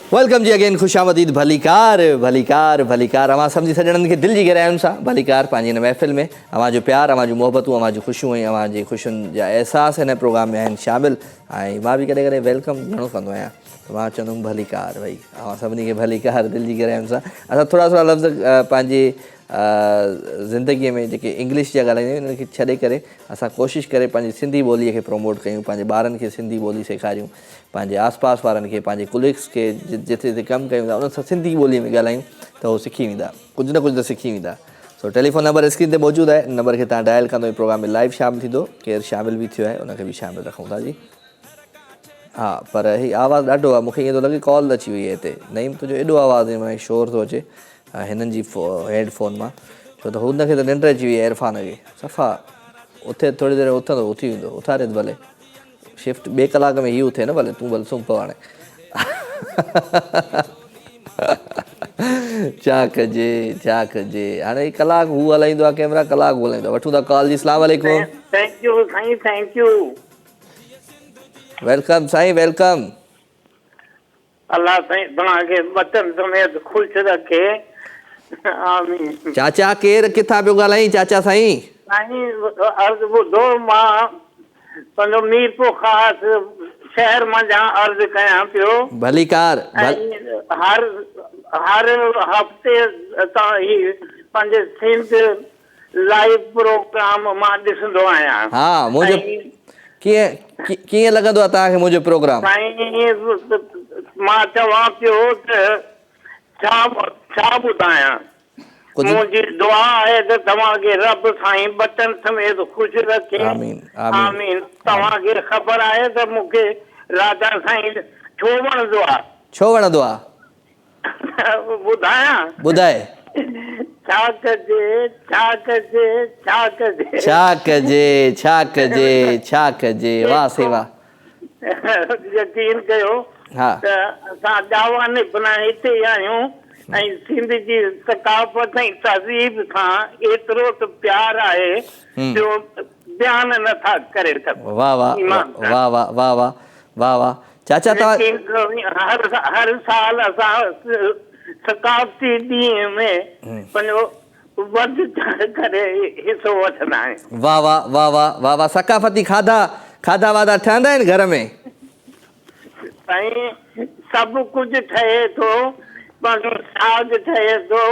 वेलकम जी अगेन, खुशामदीद, भलीकार भलीकार भलीकार। अवां सभिनी सॼणनि खे दिलि जी गहराइयुनि सां भलीकार पंहिंजी हिन महफ़िल में। अवां जो प्यार, अवां जूं मोहबतूं, अवां जूं ख़ुशियूं ऐं अवां जी ख़ुशियुनि जा अहसास हिन प्रोग्राम में आहिनि शामिल। ऐं मां बि कॾहिं कॾहिं वेलकम घणो कंदो आहियां, त मां चवंदुमि भलीकार भई, अवां सभिनी खे भलीकार दिलि जी गहराइयुनि सां। असां थोरा लफ़्ज़ पंहिंजे ज़िंदगीअ में जेके इंग्लिश जा ॻाल्हाईंदा आहियूं, उन्हनि खे छॾे करे असां कोशिशि करे पंहिंजी सिंधी ॿोलीअ खे प्रमोट कयूं, पंहिंजे ॿारनि खे सिंधी ॿोली सेखारियूं, पंहिंजे आसपास वारनि खे, पंहिंजे कुलीग्स खे जिथे जिथे कमु कयूं था उन सां सिंधी ॿोलीअ में ॻाल्हायूं त उहो सिखी वेंदा, कुझु न कुझु त सिखी वेंदा। सो टेलीफोन नंबर स्क्रीन ते मौजूदु आहे, नंबर खे तव्हां डायल कंदो, प्रोग्राम में लाइव शामिल थींदो। केरु शामिल बि थियो आहे उनखे बि शामिल रखूं था जी। हा, पर हीअ आवाज़ु ॾाढो आहे, मूंखे ईअं थो लॻे कॉल अची वई आहे हिते। नईम तुंहिंजो एॾो आवाज़ु मां शोर थो अचे हिननि जी हेडफोन मां, छो त हुनखे त निंड अची वई आहे इरफान खे सफ़ा। उथे थोरी देरि उथंदो, उथी वेंदो, उथारे भले शिफ्ट 2 कलाक में हीअ उथे न, भले तूं भले सुम्ही पव हाणे। छा कजे हाणे कलाकु हू हलाईंदो आहे कैमरा, कलाकु हू हलाईंदो आहे। वठूं था कॉल जी। अस्सलाम वालेकुम। थैंक यू साईं, थैंक यू। वेलकम साईं, वेलकम। अल्लाह साईं तव्हांखे बचन समेत ख़ुशि रखे। आमीन। चाचा केरु, किथां पियो ॻाल्हाई चाचा साईं? साईं अर्ज़ु ॿुधो, मां पंहिंजो मीरपुर ख़ासि शहर मां अर्ज़ु कयां पियो। भलीकार। हर हफ़्ते तव्हां पंहिंजे सिंध लाइव प्रोग्राम मां ॾिसंदो आहियां। हा, मुंहिंजो कीअं लॻंदो आहे तव्हांखे मुंहिंजो प्रोग्राम? साईं मां चवां पियो त छा ॿुधायां, मुंहिंजी दुआ आहे त तव्हांखे रब साईं बचन समेत ख़ुशि रखे। आमीन। तव्हांखे ख़बर आहे त मूंखे राजा साईं छो वणंदो आहे? छो वणंदो आहे ॿुधायां? ॿुधाए। छा कजे छा कजे छा कजे छा कजे छा कजे छा कजे, वाह सेवा। यकीन कयो त असां ॼावा निभना हिते आहियूं ऐं सिंध जी सकाफ़त ऐं तहज़ीब सां एतिरो त प्यार आहे जो बयान नथा करे सघूं। वाह वाह वाह वाह वाह वाह वाह वाह। चाचा हर साल असां सकाफ़ती ॾींहं में पंहिंजो वध चढ़ करे हिसो वठंदा आहियूं। वाह वाह वाह वाह वाह वाह। सकाफ़ती खाधा वाधा ठहंदा आहिनि घर में? साईं सभु कुझु ठहे थो, पंहिंजो साग ठहे थो,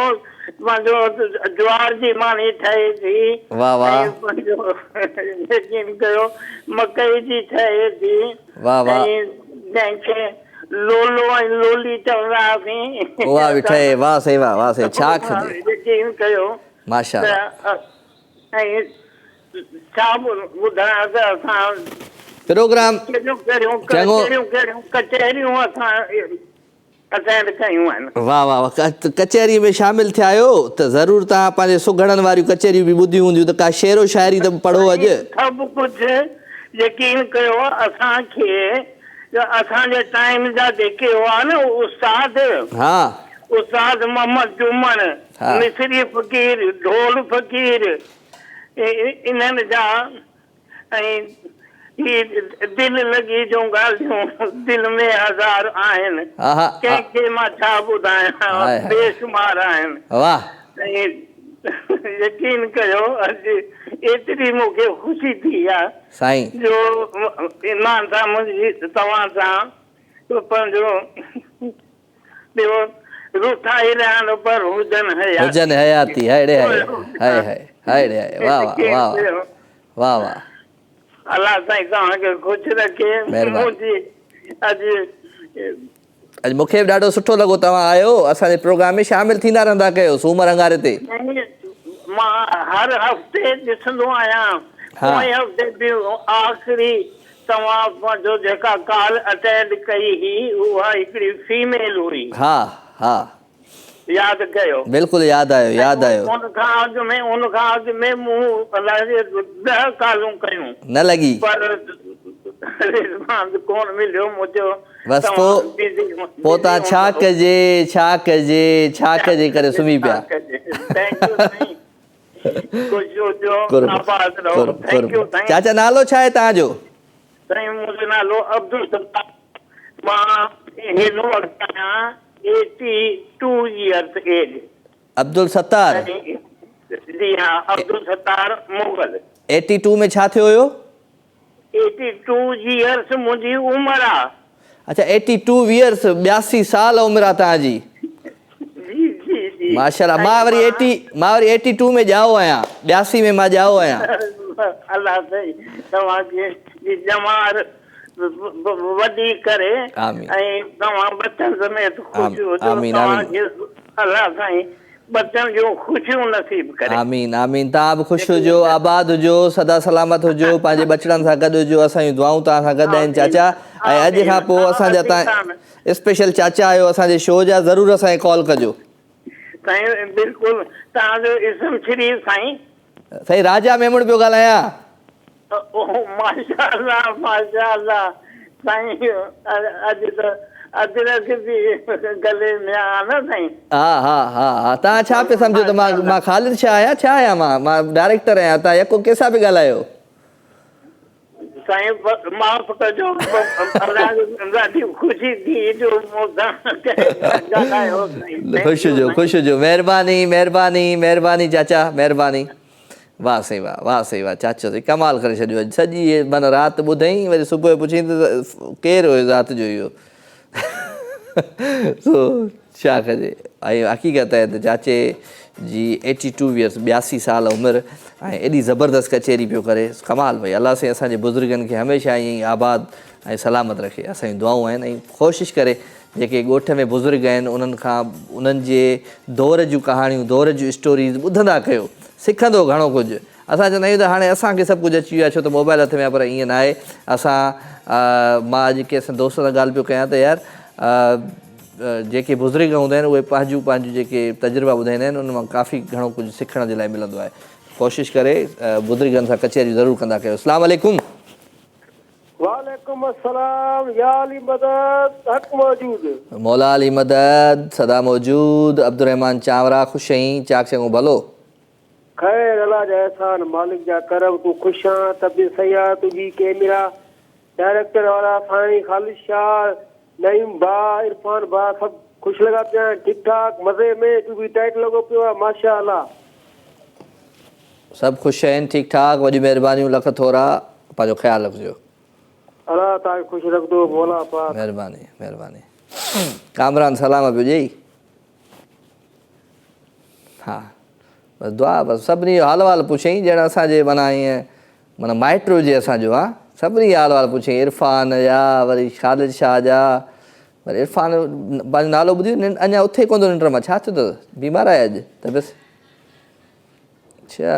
पंहिंजो ज्वार जी मानी ठहे थी, वाह वाह। यकीन कयो मकई जी ठहे थी, वाह वाह। जंहिंखे लोलो ऐं लोली चवंदा हुआसीं उहा बि ठहे, वाह सेवा वाह सेवा। छा कजे, यकीन कयो माशाअल्लाह। ऐं छा ॿुधायां त असां प्रोग्राम कचहरियूं असां अटेंड कयूं आहिनि। वाह वाह वाह। कचहरी में शामिल थिया आहियो त ज़रूरु तव्हां पंहिंजे सुघड़नि वारियूं कचहरियूं बि ॿुधियूं हूंदियूं, त का शेरो शाइरी त पढ़ो अॼु। सभु कुझु यकीन कयो असांखे असांजे टाइम जा जेके हुआ न उस्ताद, उस्ताद मोहम्मद जुमन, मिस्री फ़कीर, ढोल फ़कीर, इन्हनि जा ऐं दिलि लॻी जूं ॻाल्हियूं दिलि में हज़ार आहिनि, कंहिंखे मां छा ॿुधायां, बेशुमार आहिनि। ऐं यकीन कयो अॼु एतिरी मूंखे ख़ुशी थी आहे साईं जो ईमान सां मुंहिंजी तव्हां सां पंहिंजो ॿियो रुठाई रहनि पर हुजनि हयाती। हाय हाय वाह वाह वाह वाह वाह। अल्लाह साईं तव्हांखे ख़ुशि रखे। मुंहिंजी अॼु मूंखे बि ॾाढो सुठो लॻो तव्हां आयो, असांजे प्रोग्राम में शामिल थींदा रहंदा कयो सूमर अंगारे ते। मां हर हफ़्ते ॾिसंदो आहियां, पोएं हफ़्ते बि आख़िरी तव्हां पंहिंजो जेका कॉल अटेंड कई हुई उहा हिकिड़ी फीमेल हुई। हा हा यादि कयो? बिल्कुलु यादि आयो। उनखां अॻु में मूं अलाए 10 कॉलूं कयूं, न लॻी पर कोन मिलियो। मुंहिंजो बसि पोइ तव्हां छा कजे करे सुम्ही पिया। चाचा नालो छा आहे तव्हांजो? साईं मुंहिंजो नालो अब्दुल सत्तार, मां हिन वक़्तु आहियां 82 years एज। अब्दुल सत्तार। जी हाँ, अब्दुल सत्तार मुगल। 82 में छा थियो हुयो? 82 years मुंहिंजी उमिरि आहे। अच्छा 82 इयर्स, 82 साल उमिरि आहे तव्हांजी। जी जी जी माशाल्लाह। मां वरी 82 में ॼाओ आहियां, 82 में मां ॼाओ आहियां। अल्लाह सही तव्हांखे जमार वॾी करे आमीन। ऐं तव्हां बचनि समेत ख़ुशि हुजो। आमीन, आमीन। तव्हांखे अल्लाह साईं बचनि जो ख़ुशियूं नसीब करे। आमीन आमीन। तव्हां बि ख़ुशि हुजो, आबाद हुजो, सदा सलामत हुजो, पंहिंजे बचड़नि सां गॾु हुजो। असांजूं दुआऊं तव्हां सां गॾु आहिनि चाचा। ऐं अॼु खां पोइ असांजा तव्हां स्पेशल चाचा आहियो असांजे शो जा, ज़रूरु असांखे कॉल कजो। साईं बिल्कुलु। तव्हांजो इस्म श्री साईं? साईं राजा मेमण पियो ॻाल्हायां। माशाअल्लाह माशाअल्लाह साईं। अॼु त अदरक बि गले में आहे न साईं। हा हा हा हा। तव्हां छा पिया सम्झो त मां ख़ालिद शाह आहियां? छा आहियां मां डायरेक्टर आहियां। तव्हां यको कंहिंसां पिया ॻाल्हायो? साईं माफ़ कजो, ॾाढी ख़ुशी थी जो ॻाल्हायो। ख़ुशि हुजो, ख़ुशि हुजो। महिरबानी महिरबानी महिरबानी चाचा, महिरबानी। वाह साईं वाह, वाह साईं वाह। चाचो साईं कमाल करे छॾियो अॼु। सॼी माना राति ॿुधईं, वरी सुबुह जो पुछी त केरु हुयो राति जो इहो। सो छा कजे। ऐं हक़ीक़त आहे त चाचे जी 82 इयर्स, 82 साल उमिरि, ऐं एॾी ज़बरदस्त कचेरी पियो करे। कमाल भई। अलाह साईं असांजे बुज़ुर्गनि खे हमेशह ईअं आबाद ऐं सलामत रखे। असांजी दुआऊं आहिनि। ऐं कोशिशि करे जेके ॻोठ में बुज़ुर्ग आहिनि उन्हनि खां उन्हनि जे दौर जूं कहाणियूं, दौर जूं स्टोरीज़ ॿुधंदा कयो, सिखंदो घणो कुझु। असां चवंदा आहियूं त हाणे असांखे सभु कुझु अची वियो आहे छो त मोबाइल हथ में आहे, पर ईअं न आहे। मां अॼु कंहिं दोस्त सां ॻाल्हि पियो कयां त यार जेके बुज़ुर्ग हूंदा आहिनि उहे पंहिंजूं जेके तजुर्बा ॿुधाईंदा आहिनि उन मां काफ़ी घणो कुझु सिखण जे लाइ मिलंदो आहे। कोशिशि करे बुज़ुर्गनि सां कचहरी ज़रूरु कंदा कयो। अस्सलाम वालेकुम। वालेकुम अस्सलाम। या अली मदद हक़ मौजूद। मौला अली मदद सदा मौजूद। अब्दुर्रहमान चावरा ख़ुशि आहीं? चाक चङो भलो? खैर अल्लाह जा एहसान, मालिक जा करम। तूं ख़ुशि आहीं? तबीअत सही आहे तुंहिंजी? कैमरा डायरेक्टर वारा साईं ख़ालिद शाह, नईम भा, इरफान भा सभु ख़ुशि लॻा पिया आहिनि? ठीकु ठाक मज़े में? तूं बि टाइट लॻो पियो आहे? माशाअल्लाह सभु ख़ुशि आहिनि, ठीकु ठाक। वॾी महिरबानियूं, लख थोरा। पंहिंजो ख़्यालु रखिजो। अल्लाह तव्हांखे ख़ुशि रखंदो मौला पाक। महिरबानी महिरबानी। कामरान सलाम पियो ॾेई। हा बसि दुआ, बसि सभिनी जो हाल वाल पुछईं ॼण असांजे माना ईअं माना माइट हुजे असांजो। हा सभिनी हाल वाल पुछईं, इरफान जा, वरी ख़ालिद शाह जा। वरी इरफान पंहिंजो नालो ॿुधियो? अञा उथे कोन थो निंड मां। छा थियो अथव? बीमार आहे अॼु? त बसि अच्छा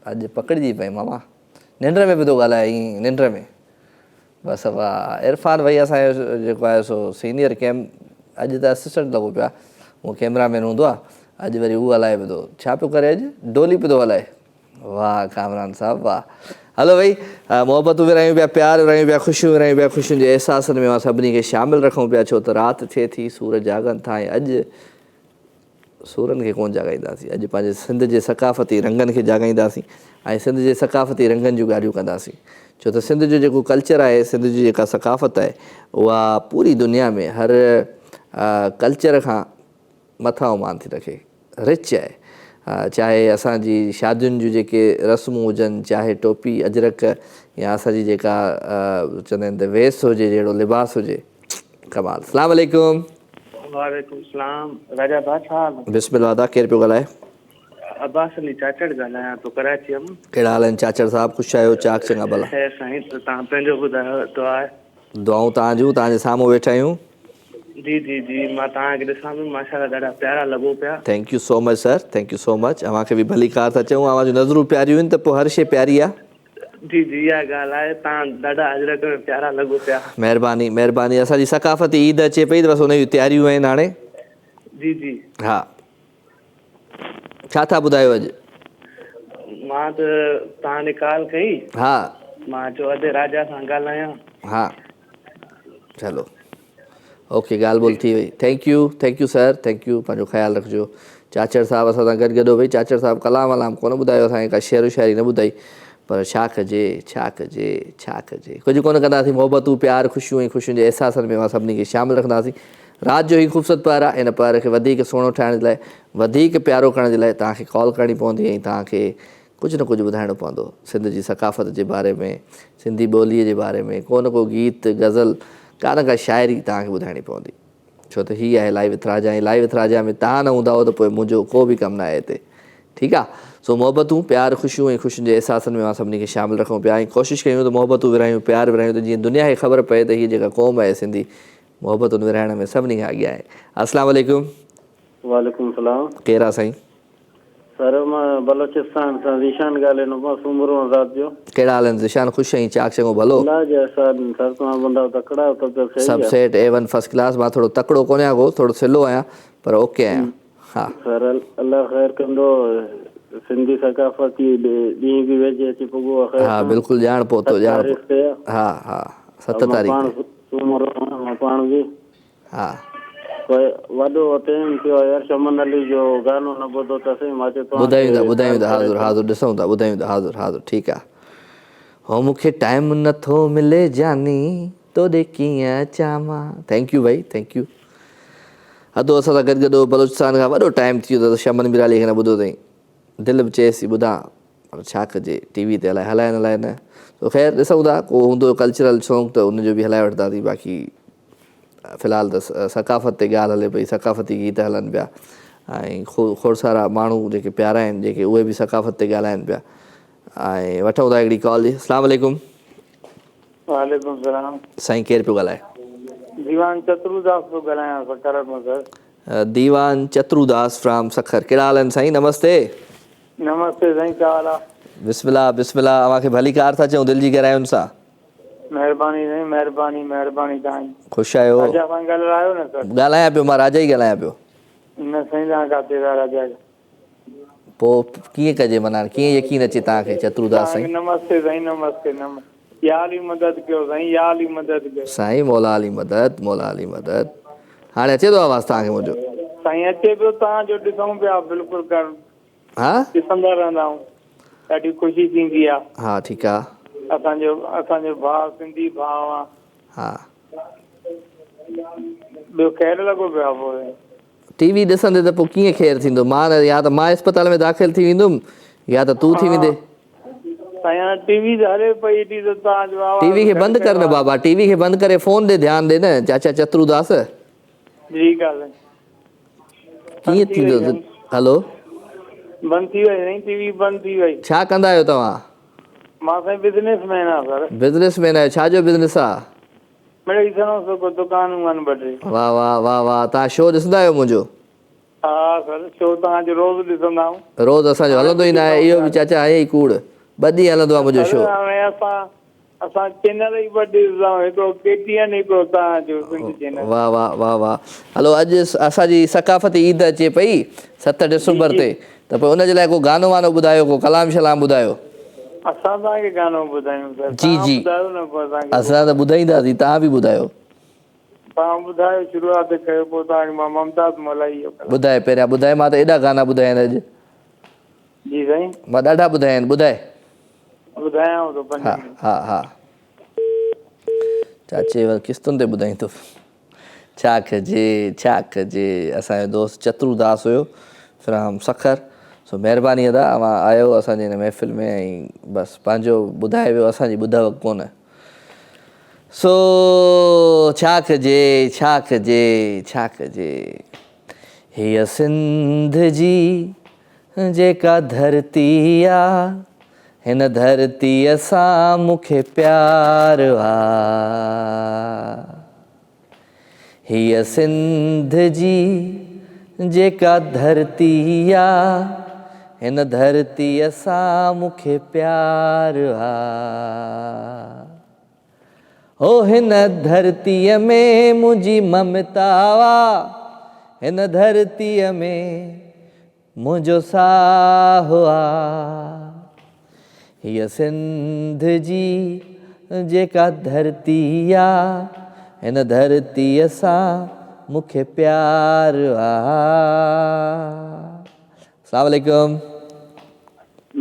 अॼु पकड़िजी पई मामा, निंड में बि थो ॻाल्हाए ईअं निंड में। बसि वाह। इरफान भई असांजो जेको आहे सो सीनियर अॼु त असिस्टेंट लॻो पियो आहे, उहो कैमरामैन हूंदो आहे। अॼु वरी उहो हलाए पियो थो। छा पियो करे अॼु? डोली पियो थो हलाए। वाह कामरान साहब वाह। हलो भई, मोहबतूं विरहायूं पिया, प्यार विरहायूं पिया, ख़ुशियूं विरहायूं पिया। ख़ुशियुनि जे अहसासनि में मां सभिनी खे शामिलु रखूं पिया, छो त राति थिए थी, सूर जागनि था। ऐं अॼु सूरनि खे कोन जाॻाईंदासीं, अॼु पंहिंजे सिंध जे सकाफ़ती रंगनि खे जाॻाईंदासीं ऐं सिंध जे सकाफ़ती रंगनि जूं ॻाल्हियूं कंदासीं। छो त सिंध जो जेको कल्चर आहे, सिंध जी जेका सकाफ़त आहे, उहा पूरी दुनिया में हर कल्चर खां मथां मान थी रखे, रिच आहे। चाहे असांजी शादियुनि जूं जेके रस्मूं हुजनि, चाहे टोपी अजरक या असांजी जेका चवंदा आहिनि त वेस हुजे, जहिड़ो लिबास हुजे, कमाल। अस्सलाम वालेकुम। वालेकुम सलाम। राजा भा छा हाल? बिस्मिल्लाह दा। केरु पियो ॻाल्हाए? अब्बास अली चाचड़ ॻाल्हायां थो कराची मां। कहिड़ा हाल आहिनि चाचड़ साहिबु? ख़ुशि आहियो? चाक चङा भला? खैर साईं, तव्हां पंहिंजो ॿुधायो? दुआ आहे। दुआऊं तव्हांजूं, तव्हांजे साम्हूं वेठा आहियूं। जी जी जी मां तव्हांखे ॾिसां पियो, माशाअल्लाह ॾाढा प्यारा लॻो पिया। Thank you so much sir, thank you so much. अव्हांखे बि भली कार था चऊं, अव्हां जूं नज़रूं प्यारियूं आहिनि त पोइ हर शइ प्यारी आहे। जी जी इहा ॻाल्हि आहे। तव्हां ॾाढा अजरक में प्यारा लॻो पिया। महिरबानी महिरबानी। असांजी सकाफ़ती ईद अचे पई त बसि हुन जूं तयारियूं आहिनि हाणे। जी जी हा छा था ॿुधायो अॼु? मां त तव्हांखे कॉल कई। हा मां चयो अॼु राजा सां ॻाल्हायां। हा चलो ओके, ॻाल्हि ॿोल थी वई। Thank U sir, thank U. पंहिंजो ख़्यालु रखिजो। चाचड़ साहिबु असां सां गॾु भई चाचड़ साहिबु कलाम वलाम कोन ॿुधायो असांखे, का शेर शाइरी न ॿुधाई। पर छा कजे छा कजे छा कजे, कुझु कोन कंदासीं। मोहबतूं प्यार ख़ुशियूं ऐं ख़ुशियुनि जे अहसासनि में असां सभिनी खे शामिलु रखंदासीं। राति जो ही ख़ूबसूरत पहर आहे। इन पहर खे वधीक सुहिणो ठाहिण जे लाइ, वधीक प्यारो करण जे लाइ तव्हांखे कॉल करणी पवंदी ऐं तव्हांखे कुझु न कुझु ॿुधाइणो पवंदो सिंध जी सकाफ़त जे बारे में, सिंधी ॿोलीअ जे बारे में। को न को गीत, गज़ल, का न का शाइरी तव्हांखे ॿुधाइणी पवंदी, छो त हीअ आहे लाइव विथ राजा। ऐं लाइव विथ राजा में तव्हां न हूंदा त पोइ मुंहिंजो को बि कमु न आहे हिते, ठीकु आहे। सो मोहबतूं प्यार ख़ुशियूं ऐं ख़ुशियुनि जे अहसासनि में असां सभिनी खे शामिलु रखूं पिया ऐं कोशिशि कयूं त मोहबतूं विरहायूं, प्यार विरहायूं, त जीअं दुनिया खे ख़बर पए त हीअ जेका क़ौम आहे सिंधी, मोहबतुनि विरहाइण में सभिनी खां अॻियां आहे। अस्सलाम वालेकुम। वालेकुम सलाम। कहिड़ा साईं? सर मां बलोचिस्तान सां ज़ीशान ॻाल्हाइणो पियो, सूमरो राति जो। कहिड़ा हाल आहिनि ज़ीशान? ख़ुशि आहीं? चाक चङो भलो? अल्लाह जे एहसान सर, तव्हां बंदा तकड़ा हो त सही सभु आहे। Set A1 first class. मां थोरो तकिड़ो कोन आहियां, को थोरो सिलो आहियां पर ओके आहियां। हा सर अल्लाह ख़ैर कंदो, सिंधी सकाफ़ती ॾींहुं बि वेझे अची पुॻो आहे। हा बिल्कुलु ॼाण पहुतो, ॼाण पहुतो। हा हा 7 तारीख़ पाण सूमरो मां पाण बि हा कोई वॾो टाइम थियो यार, शमन अली जो गानो न ॿुधो अथसीं। मां चयो ॿुधायूं था हाज़ुर हाज़ुर ॾिसूं था, ॿुधायूं था हाज़ुर हाज़ुर, ठीकु आहे। हो मूंखे टाइम नथो मिले जानी तोॾे कीअं अचां मां। थैंक यू भाई, थैंक यू। अधो असां सां गॾु बलोचिस्तान खां वॾो टाइम थी वियो त शमन मिराली खे न ॿुधो अथई। दिलि बि चएसि ॿुधां पर छा कजे, टीवी ते हलाए न। तो ख़ैर ॾिसूं था, को हूंदो कल्चरल शौक़ु त उनजो बि हलाए वठंदासीं। बाक़ी फ़िलहालु त सकाफ़त ते ॻाल्हि हले पई, सकाफ़ती गीत हलनि पिया ऐं खोड़ सारा माण्हू जेके प्यारा आहिनि, जेके उहे बि सकाफ़त ते ॻाल्हाइनि पिया। ऐं वठूं था हिकिड़ी कॉल। अस्सलाम वालेकुम। वालेकुम सलाम। साईं केरु पियो ॻाल्हाए? दीवान चतुरुदास पियो ॻाल्हायां सखर मां सर। दीवान चतुरुदास फ्राम सखर। कहिड़ा हाल आहिनि साईं? नमस्ते। नमस्ते साईं, छा हाल आहे? बिस्मिल्लाह बिस्मिल्लाह। अव्हांखे भली कार था चऊं दिलि जी गहरायुनि सां। महिरबानी साईं, महिरबानी तव्हांजी। ख़ुशि आहियो? राजा सां ॻाल्हायो न सर? ॻाल्हायां पियो, मां राजा ई ॻाल्हायां पियो। न साईं, तव्हां किथे था राजा? पोइ कीअं कजे, माना कीअं यकीन अचे तव्हांखे चतुरुदास साईं? नमस्ते साईं, नमस्ते। या अली मदद कयो साईं, या अली मदद कयो साईं। मौला अली मदद, मौला अली मदद। हाणे अचे थो आवाज़ु तव्हांखे मुंहिंजो? साईं अचे पियो, तव्हांजो ॾिसूं पिया बिल्कुलु कर। हा ॾिसंदा रहंदा आहियूं, ॾाढी ख़ुशी थींदी आहे। हा ठीकु आहे। असांजो भाउ सिंधी भाउ आहे। हा ॿियो ख़ैरु लॻो पियो आहे? पोइ टीवी ॾिसंदे त पोइ कीअं ख़ैरु थींदो? मां या त मां अस्पताल में दाख़िल थी वेंदुमि या त तूं थी वेंदे। टीवी हले पई थी त तव्हांजो टीवी खे बंदि कर न बाबा, टीवी खे बंदि करे फ़ोन ॾे ध्यानु ॾे न चाचा चतुरुदास। ठीकु आहे। कीअं थींदो? हलो बंदि थी वई साईं, टीवी बंदि थी वई। छा कंदा आहियो तव्हां? मां साईं बिज़नेसमैन आहियां सर। बिज़नेसमैन आहियो? छाजो बिज़नेस आहे? मिड़ई सनो को दुकानूं आहिनि ॿ टे। वाह वाह वाह वाह। तव्हां शो ॾिसंदा आहियो मुंहिंजो? हा सर, शो तव्हांजो रोज़ु ॾिसंदा आहियूं। रोज़ असांजो हलंदो ई न आहे, इहो बि चाचा आहे ई कूड़। 2 ॾींहं हलंदो आहे मुंहिंजो शो। हाणे असां चैनल ई 2 ॾिसंदा आहियूं, हिकिड़ो KTN, हिकिड़ो तव्हांजो सिंधी चैनल। वाह वाह वाह वाह। हलो अॼु असांजी सकाफ़ती ईद अचे पई 7 डिसंबर ते, त पोइ उनजे लाइ को गानो वानो ॿुधायो, को कलाम शलाम ॿुधायो। असां तव्हांखे गानो ॿुधायूं सर? जी जी, ॿुधायो न पोइ असांखे। असां त ॿुधाईंदासीं, तव्हां बि ॿुधायो। तव्हां ॿुधायो, शुरूआत कयो, पोइ तव्हांखे मां मुमताज़ मौलाई ॿुधाए। पहिरियां ॿुधाए, मां त एॾा गाना ॿुधाया आहिनि अॼु। जी साईं, मां ॾाढा ॿुधाया आहिनि, ॿुधाए। ॿुधायांव थो 5 हा मिंट। हा हा चाचे किस्तुनि ते ॿुधाईं थो। छा कजे। असांजो दोस्त चतुरुदास हुयो फ्राम सखर। सो महिरबानी अदा, अवां आयो असांजे हिन महफ़िल में ऐं बसि पंहिंजो ॿुधाए वियो, असांजी ॿुधव कोन। सो छा कजे। हीअ सिंध जी जेका धरती आहे, हिन धरतीअ सां मूंखे प्यार आहे। हीअ सिंध जी जेका धरती आहे, हिन धरतीअ सां मूंखे प्यार आहे। ओ हिन धरतीअ में मुंहिंजी ममता आहे, हिन धरतीअ में मुंहिंजो साहु आहे। हीअ सिंध जी जेका धरती आहे, हिन धरतीअ सां मूंखे प्यार आहे। अस्सलाम वालेकुम।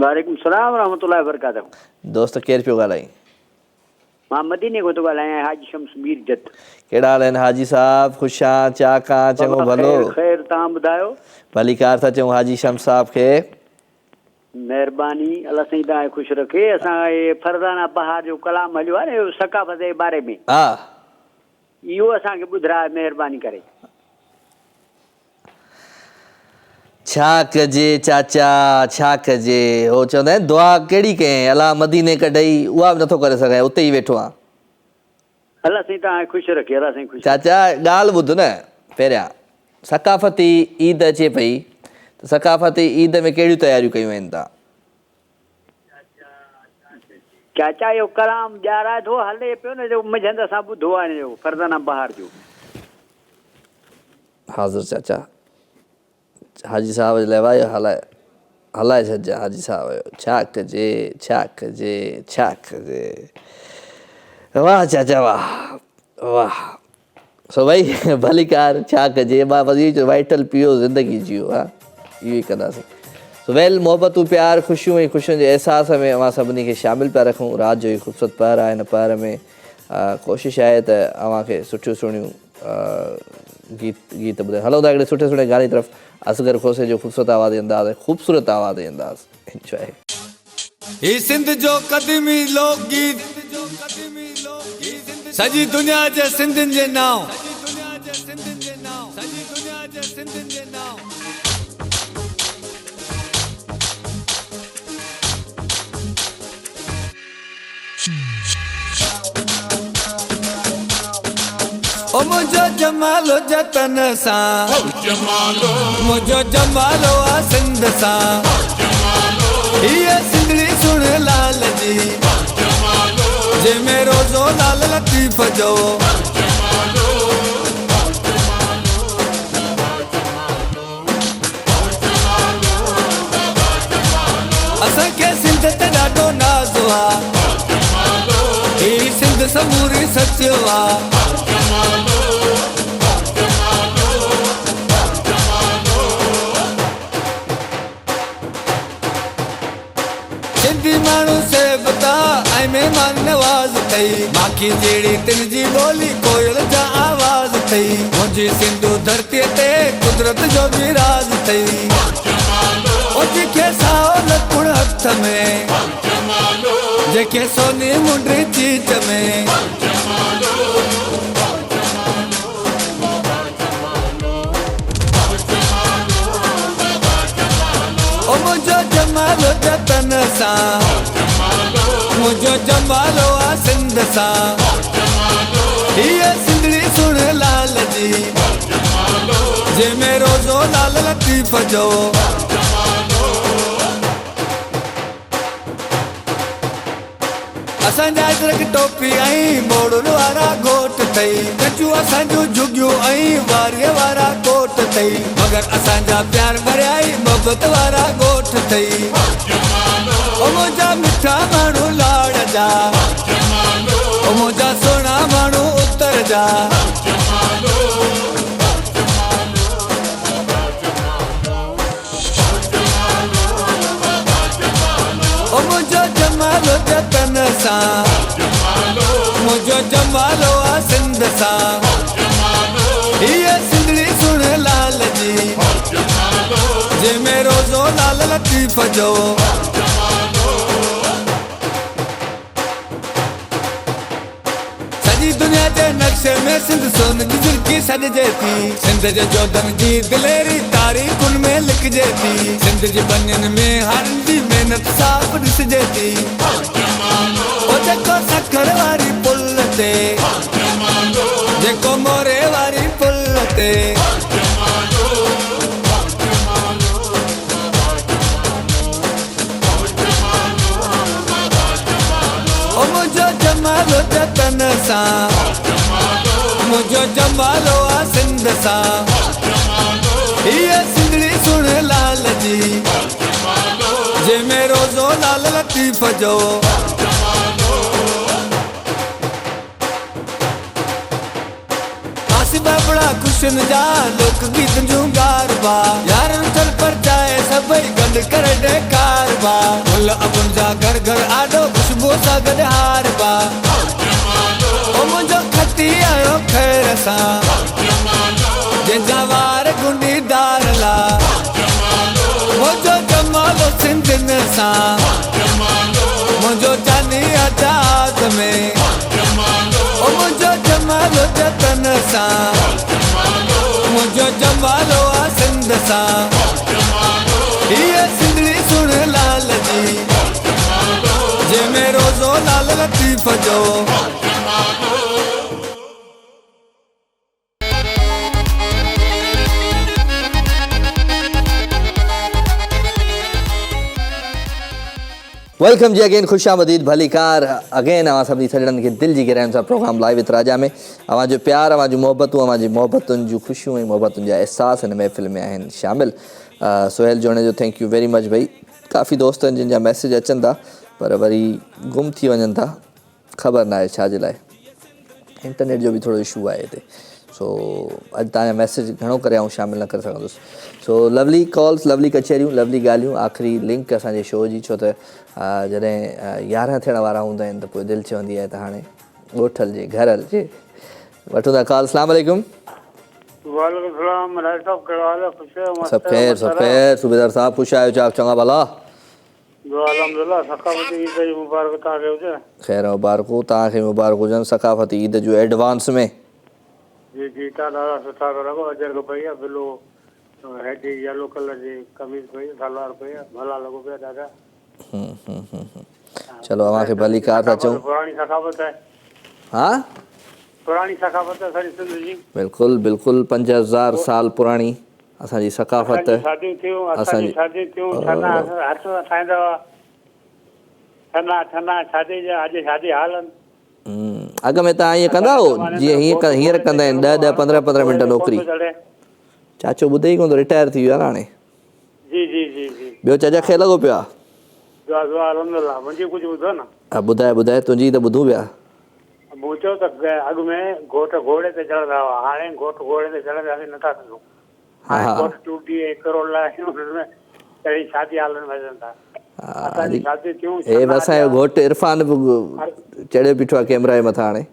वालेकुम सलाम रहमतुल्लाहि वबरकातहू। दोस्त केरु पियो ॻाल्हाई? मां मदीने खां थो ॻाल्हायां, हाजी शम्स मीर जत। कहिड़ा हाल आहिनि हाजी साहब? ख़ुशि आहियां, चाक आहियां, चङो भलो? ख़ैर, तव्हां ॿुधायो? भली कार था चऊं हाजी शम्स साहब खे। महिरबानी, अल्लाह साईं तव्हां ख़ुशि रखे। असां फरज़ाना बहार जो कलाम हलियो आहे न सकाफ़त जे बारे में, हा, इहो असांखे ॿुधाए महिरबानी करे। छा कजे चाचा, छा कजे? हो चवंदा आहिनि दुआ कहिड़ी कयईं, अलाह मदीने कढई, उहा बि नथो करे सघां, उते ई वेठो आहियां। अल्लाह साईं तव्हां ख़ुशि रखे, अल्लाह साईं ख़ुशि। चाचा ॻाल्हि ॿुध न, पहिरियां सकाफ़ती ईद अचे पई त सकाफ़ती ईद में कहिड़ियूं तयारियूं कयूं आहिनि तव्हां? चाचा इहो कलाम ॼाणाए थो हले पियो न, जो मंझंदि असां ॿुधो आहे जो फरज़ाना बहार जो। हाज़िर चाचा, हाजी साहब जे लाइ वाह हलाए छॾिजांइ। हाजी साहब छा कजे, छा कजे, छा कजे? वाह चाचा वाह वाह। सो भई भली कार, छा कजे? मां वधी वाइटल पियो ज़िंदगी जियो, हा इहो ई कंदासीं। सो वेल, मोहबतूं प्यार ख़ुशियूं ऐं ख़ुशियुनि जे अहसास में अवां सभिनी खे शामिलु पिया रखूं। राति जो ई ख़ूबसूरत पहर आहे, हिन पहर में कोशिशि आहे त अव्हांखे सुठियूं सुहिणियूं गीत ॿुधाए। हलो था हिकिड़े सुठे सुठे गाने तरफ़। असगर खोसे जो ख़ूबसूरत आवाज़ अंदाज़ है, ख़ूबसूरत आवाज़ अंदाज़ एंजॉय। ही सिंध जो क़दीमी लोकगीत सॼी दुनिया जे सिंधियुनि जे नाम। ओ मुझो जमालो जतन सां, मुझो जमालो आ सिंध सां, ये सिंधड़ी सुन लाल जी, जे मेरो जो लाल लतीफ़ जो। असांखे सिंध ते ॾाढो नाज़ आ, ही सिंध समूरी सचो आ। सिंधी माण्हू से बता ऐं महिमान नवाज़ अथई, माखी जहिड़ी तिन जी ॿोली कोयल जा आवाज़ अथई। मुंहिंजी सिंधू धरतीअ ते कुदरत जो बि राज़ अथई। जेके साओ लकुण हथ में, जेके सोनी मुंडी चीच में, ओ मुझो जमालो जतन सां, मुझो जमालो आ सिंध सां, ये सिंधड़ी सुन लाल जी, जे मेरो जो लाल लतीफ़ जो। असांजा अजरक टोपी ऐं मोड़ुनि वारा घोट अथई, कचूं असांजूं झुगियूं ऐं वारीअ वारा कोट अथई, मगर असांजा प्यार भरिया ई मोहबत वारा ॻोठ अथई। ओ मुंहिंजा मिठा माण्हू लाड़ जा, ओ मुंहिंजा सुहिणा माण्हू उतर जा, ओ मुंहिंजो जमालो जतन सां, मुंहिंजो जमालो आ सिंध सां, हीअ सिंधड़ी सुन लाल जी, जे मेरो जो लाल लतीफ़ जो। सॼी दुनिया जे नक्शे में सिंध सोन जी झिरकी सॼिजे थी, सिंध जे जोधन जी दिलेरी तारीख़ुनि में लिखिजे थी, सिंध जी बनियुनि में हारनि जी महिनत साफ़ ॾिसिजे थी। ओ जेको सखर वारी पुल ते, जेको मोरे वारी पुल ते, ओ मुंहिंजो जमालो जतन सां, मुंहिंजो जमालो आ सिंध सां, हीअ सिंधड़ी सुन लाल जी, जे मेरो जो लाल लतीफ़ जो। आस बाबड़ा खुशन जा लोक गीत जूं गारबा यारन चल पर जाए सभई गंड कर दे कारबा फुल अबुन जा घर घर आडो खुशबू सा गड हारबा ओ मुंजो खती आयो खैर सा जंजा वार गुंडी दारला मुंजो जमालो सिंधन सा मुंजो जानी आजाद में ओ मुंजो जमालो जतन सा मुंजो जमालो आ सिंध सा ये सिंधड़ी सुन लाल जी जे में रोज़ो लाल लतीफ़ जो वेलकम जी अगेन खुश आमदीद भली कार अगेन अवां सभिनी सॼणनि खे दिलि जी गहराइयुनि सां प्रोग्राम लाइव विथ राजा में अवां जो प्यार अवां जूं मोहबतूं अवां जी मोहबतुनि जूं ख़ुशियूं ऐं मोहबतुनि जा अहसास हिन महफ़िल में आहिनि शामिल सुहेल जोणे जो थैंक यू वेरी मच भाई काफ़ी दोस्त आहिनि जिन जा मैसेज अचनि था पर वरी गुम थी वञनि था ख़बर न आहे छा जे लाइ इंटरनेट जो बि थोरो इशू आहे हिते सो अॼु तव्हांजा मैसेज घणो करे आउं शामिल न करे सघंदुसि सो लवली कॉल्स लवली कचहरियूं लवली ॻाल्हियूं आख़िरी लिंक असांजे शो जी छो त जॾहिं 11 थियण वारा हूंदा आहिनि त पोइ दिलि चवंदी आहे त हाणे ॻोठ हलिजे घर हलिजे वठूं था कॉल अस्सलाम वालेकुम सभु ख़ैर सूबेदार साहब ख़ुशि आहियो चाक चङा भला ख़ैर मुबारकूं तव्हांखे मुबारक हुजनि सकाफ़ती ईद जूं एडवांस में जी जी तव्हां ॾाढा सुठा पिया लॻो अजर भई आहे बिलो हेॾी येलो कलर जी कमीज़ पई सलवार पई आहे भला लॻो पिया ॾाढा चलो अव्हांखे भली कार था चऊं पुराणी सकाफ़त आहे हा पुराणी सकाफ़त आहे असांजी सिंध जी बिल्कुलु बिल्कुलु 5000 साल पुराणी असांजी सकाफ़त शादियूं थियूं असांजी शादियूं थियूं ठना हथ सां ठाहींदा हुआ ठना शादी जा अॼु शादी हालनि अॻु में तव्हां ईअं कंदा हो जीअं हींअर कंदा आहिनि 10 15 मिंट नौकिरी चाचो ॿुधे ई कोन थो रिटायर थी वियो आहे हाणे जी जी जी जी ॿियो चाचा खे लॻो पियो आहे मुंहिंजी कुझु ॿुधो न हा ॿुधाए तुंहिंजी त ॿुधूं पिया मूं चयो त अॻु में घोट घोड़े ते चढ़ंदा हुआ हाणे घोट घोड़े ते चढ़ंदासीं नथा सघूं हाणे घोट टूटी करोड़ लाइ हुनमें अहिड़ी शादी हालनि में वञनि था असांजी शादी थियूं हे बि असांजो घोटु इरफान बि चढ़ियो बीठो आहे कैमरा जे मथां हाणे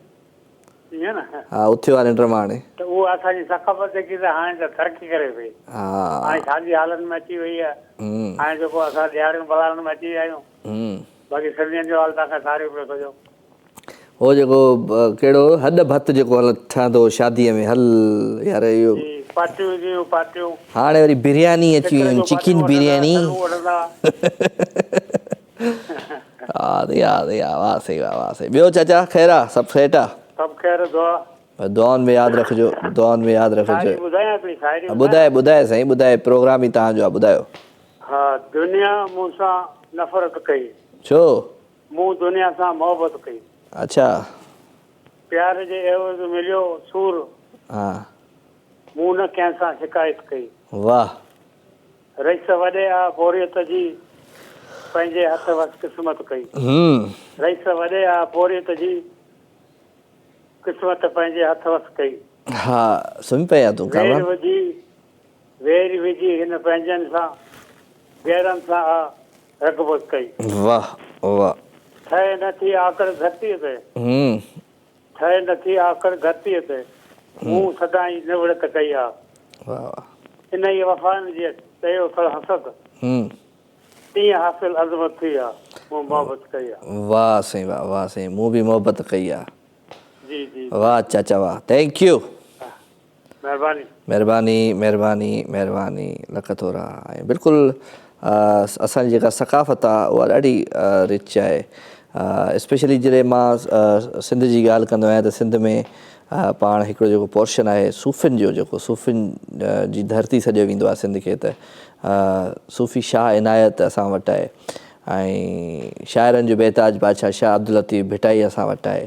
ईअं न हा उथियो आहे निंड मां हाणे त उहा असांजी सकाफ़त जेकी त हाणे त तरक़ी करे पई हाणे शादी हालनि में अची वई आहे हाणे जेको असां ॾियारियुनि बलारनि में अची विया आहियूं बाक़ी सिंधियुनि जो हाल तव्हांखे सारियो पियो सॼो हो जेको कहिड़ो हॾ भत जेको हल ठहंदो शादीअ में हल यार इहो पार्टियूं हाणे वरी बिरयानी अची वियूं चिकन बिरयानी वाह सही ॿियो चाचा ख़ैर आहे सभु सेट आहे सभु ख़ैर दुआ दुआनि में यादि रखिजो ॿुधाए साईं ॿुधाए प्रोग्राम ई तव्हांजो आहे ॿुधायो हा दुनिया मूंसां नफ़रत कई छो मूं दुनिया सां मोहबत कई अच्छा प्यार जे एवज़ मिलियो सूर हा मूं न कंहिंसां शिकायत कई वाह रईस वॾे आ बोरियत जी पंहिंजे हथ वस क़िस्मत कई रईस वॾे आ बोरियत जी क़िस्मत पंहिंजे हथ वस कई हा सुम्ही पिया तूं वेर विझी हिन पंहिंजनि सां गैरनि सां रगबत कई वाह वाह ठहे नथी आकड़ धरतीअ ते ठहे नथी आकड़ धरतीअ ते मूं सदाई निवड़त कई आहे इन ई वफ़ान जी चयो त हसद तीअं हासिल अज़मत थी आहे मूं मोहबत कई आहे वाह साईं मूं बि मोहबत कई आहे जी जी वाह चाचा वाह थैंक यू महिरबानी महिरबानी लख थोरा ऐं बिल्कुलु असांजी जेका सकाफ़त आहे उहा ॾाढी रिच आहे स्पेशली जॾहिं मां सिंध जी ॻाल्हि कंदो आहियां त सिंध में पाण हिकिड़ो जेको पोर्शन आहे सूफ़ियुनि जो जेको सूफ़ियुनि जी धरती सॼो वेंदो आहे सिंध खे त सूफ़ी शाह इनायत असां वटि आहे ऐं शाइरनि जो बेताज बादशाह शाह अब्दुल लतीफ़ भिटाई असां वटि आहे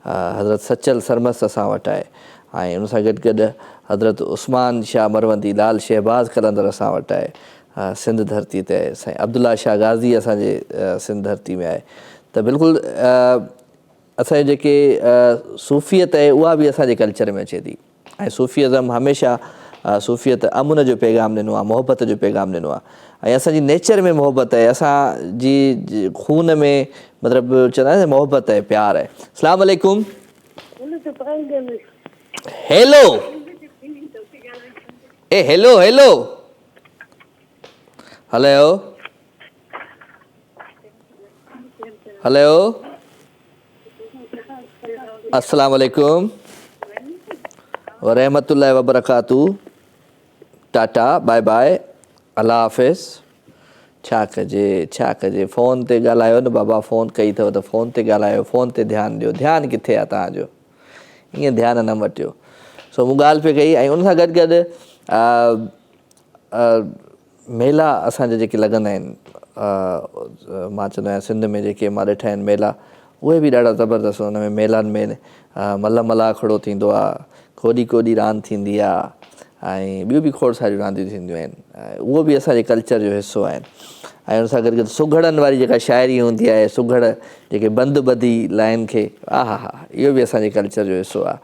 हज़रत सचल सरमस असां वटि आहे ऐं उन सां गॾु हज़रत उस्मान शाह मरवंदी लाल शहबाज़ कलंदर असां वटि आहे सिंध धरती ते साईं अब्दुल्ला शाह गाज़ी असांजे सिंध धरती में आहे त बिल्कुलु असांजी जेके सूफ़ियत आहे उहा बि असांजे कल्चर में अचे थी ऐं सूफ़ियज़म हमेशह सूफ़ियत अमुन जो पैगाम ॾिनो आहे, मोहबत जो पैगाम ॾिनो आहे ऐं असांजी नेचर में मोहबत आहे, असांजी खून में मतिलबु चवंदा आहिनि मोहबत आहे, प्यार आहे। अस्सलाम वालेकुम। हेलो ए हेलो हेलो हेलो हेलो अस्सलाम वालेकुम व रहमतुल्लाहि व बरकातहू। टाटा बाय बाय अल्लाह हाफ़िज़। छा कजे फ़ोन ते ॻाल्हायो न बाबा, फ़ोन कई अथव त फ़ोन ते ॻाल्हायो, फ़ोन ते ध्यानु ॾियो। ध्यानु किथे आहे तव्हांजो, ईअं ध्यानु न मटियो। सो मूं ॻाल्हि पे कई ऐं उन सां गॾु मेला असांजा जेके लॻंदा आहिनि, मां चवंदो आहियां सिंध में जेके मां ॾिठा आहिनि मेला, उहे बि ॾाढा ज़बरदस्त। हुन में मेलनि में मल मलाखड़ो थींदो आहे, कोॾी कोॾी रांदि थींदी आहे ऐं ॿियूं बि खोड़ सारियूं रांदियूं थींदियूं आहिनि। उहो बि असांजे कल्चर जो हिसो आहिनि। ऐं हुन सां गॾु सुघड़नि वारी जेका शाइरी हूंदी आहे, सुघड़ जेके बंदि ॿधी लाइन खे, हा हा हा, इहो बि असांजे कल्चर जो हिसो आहे।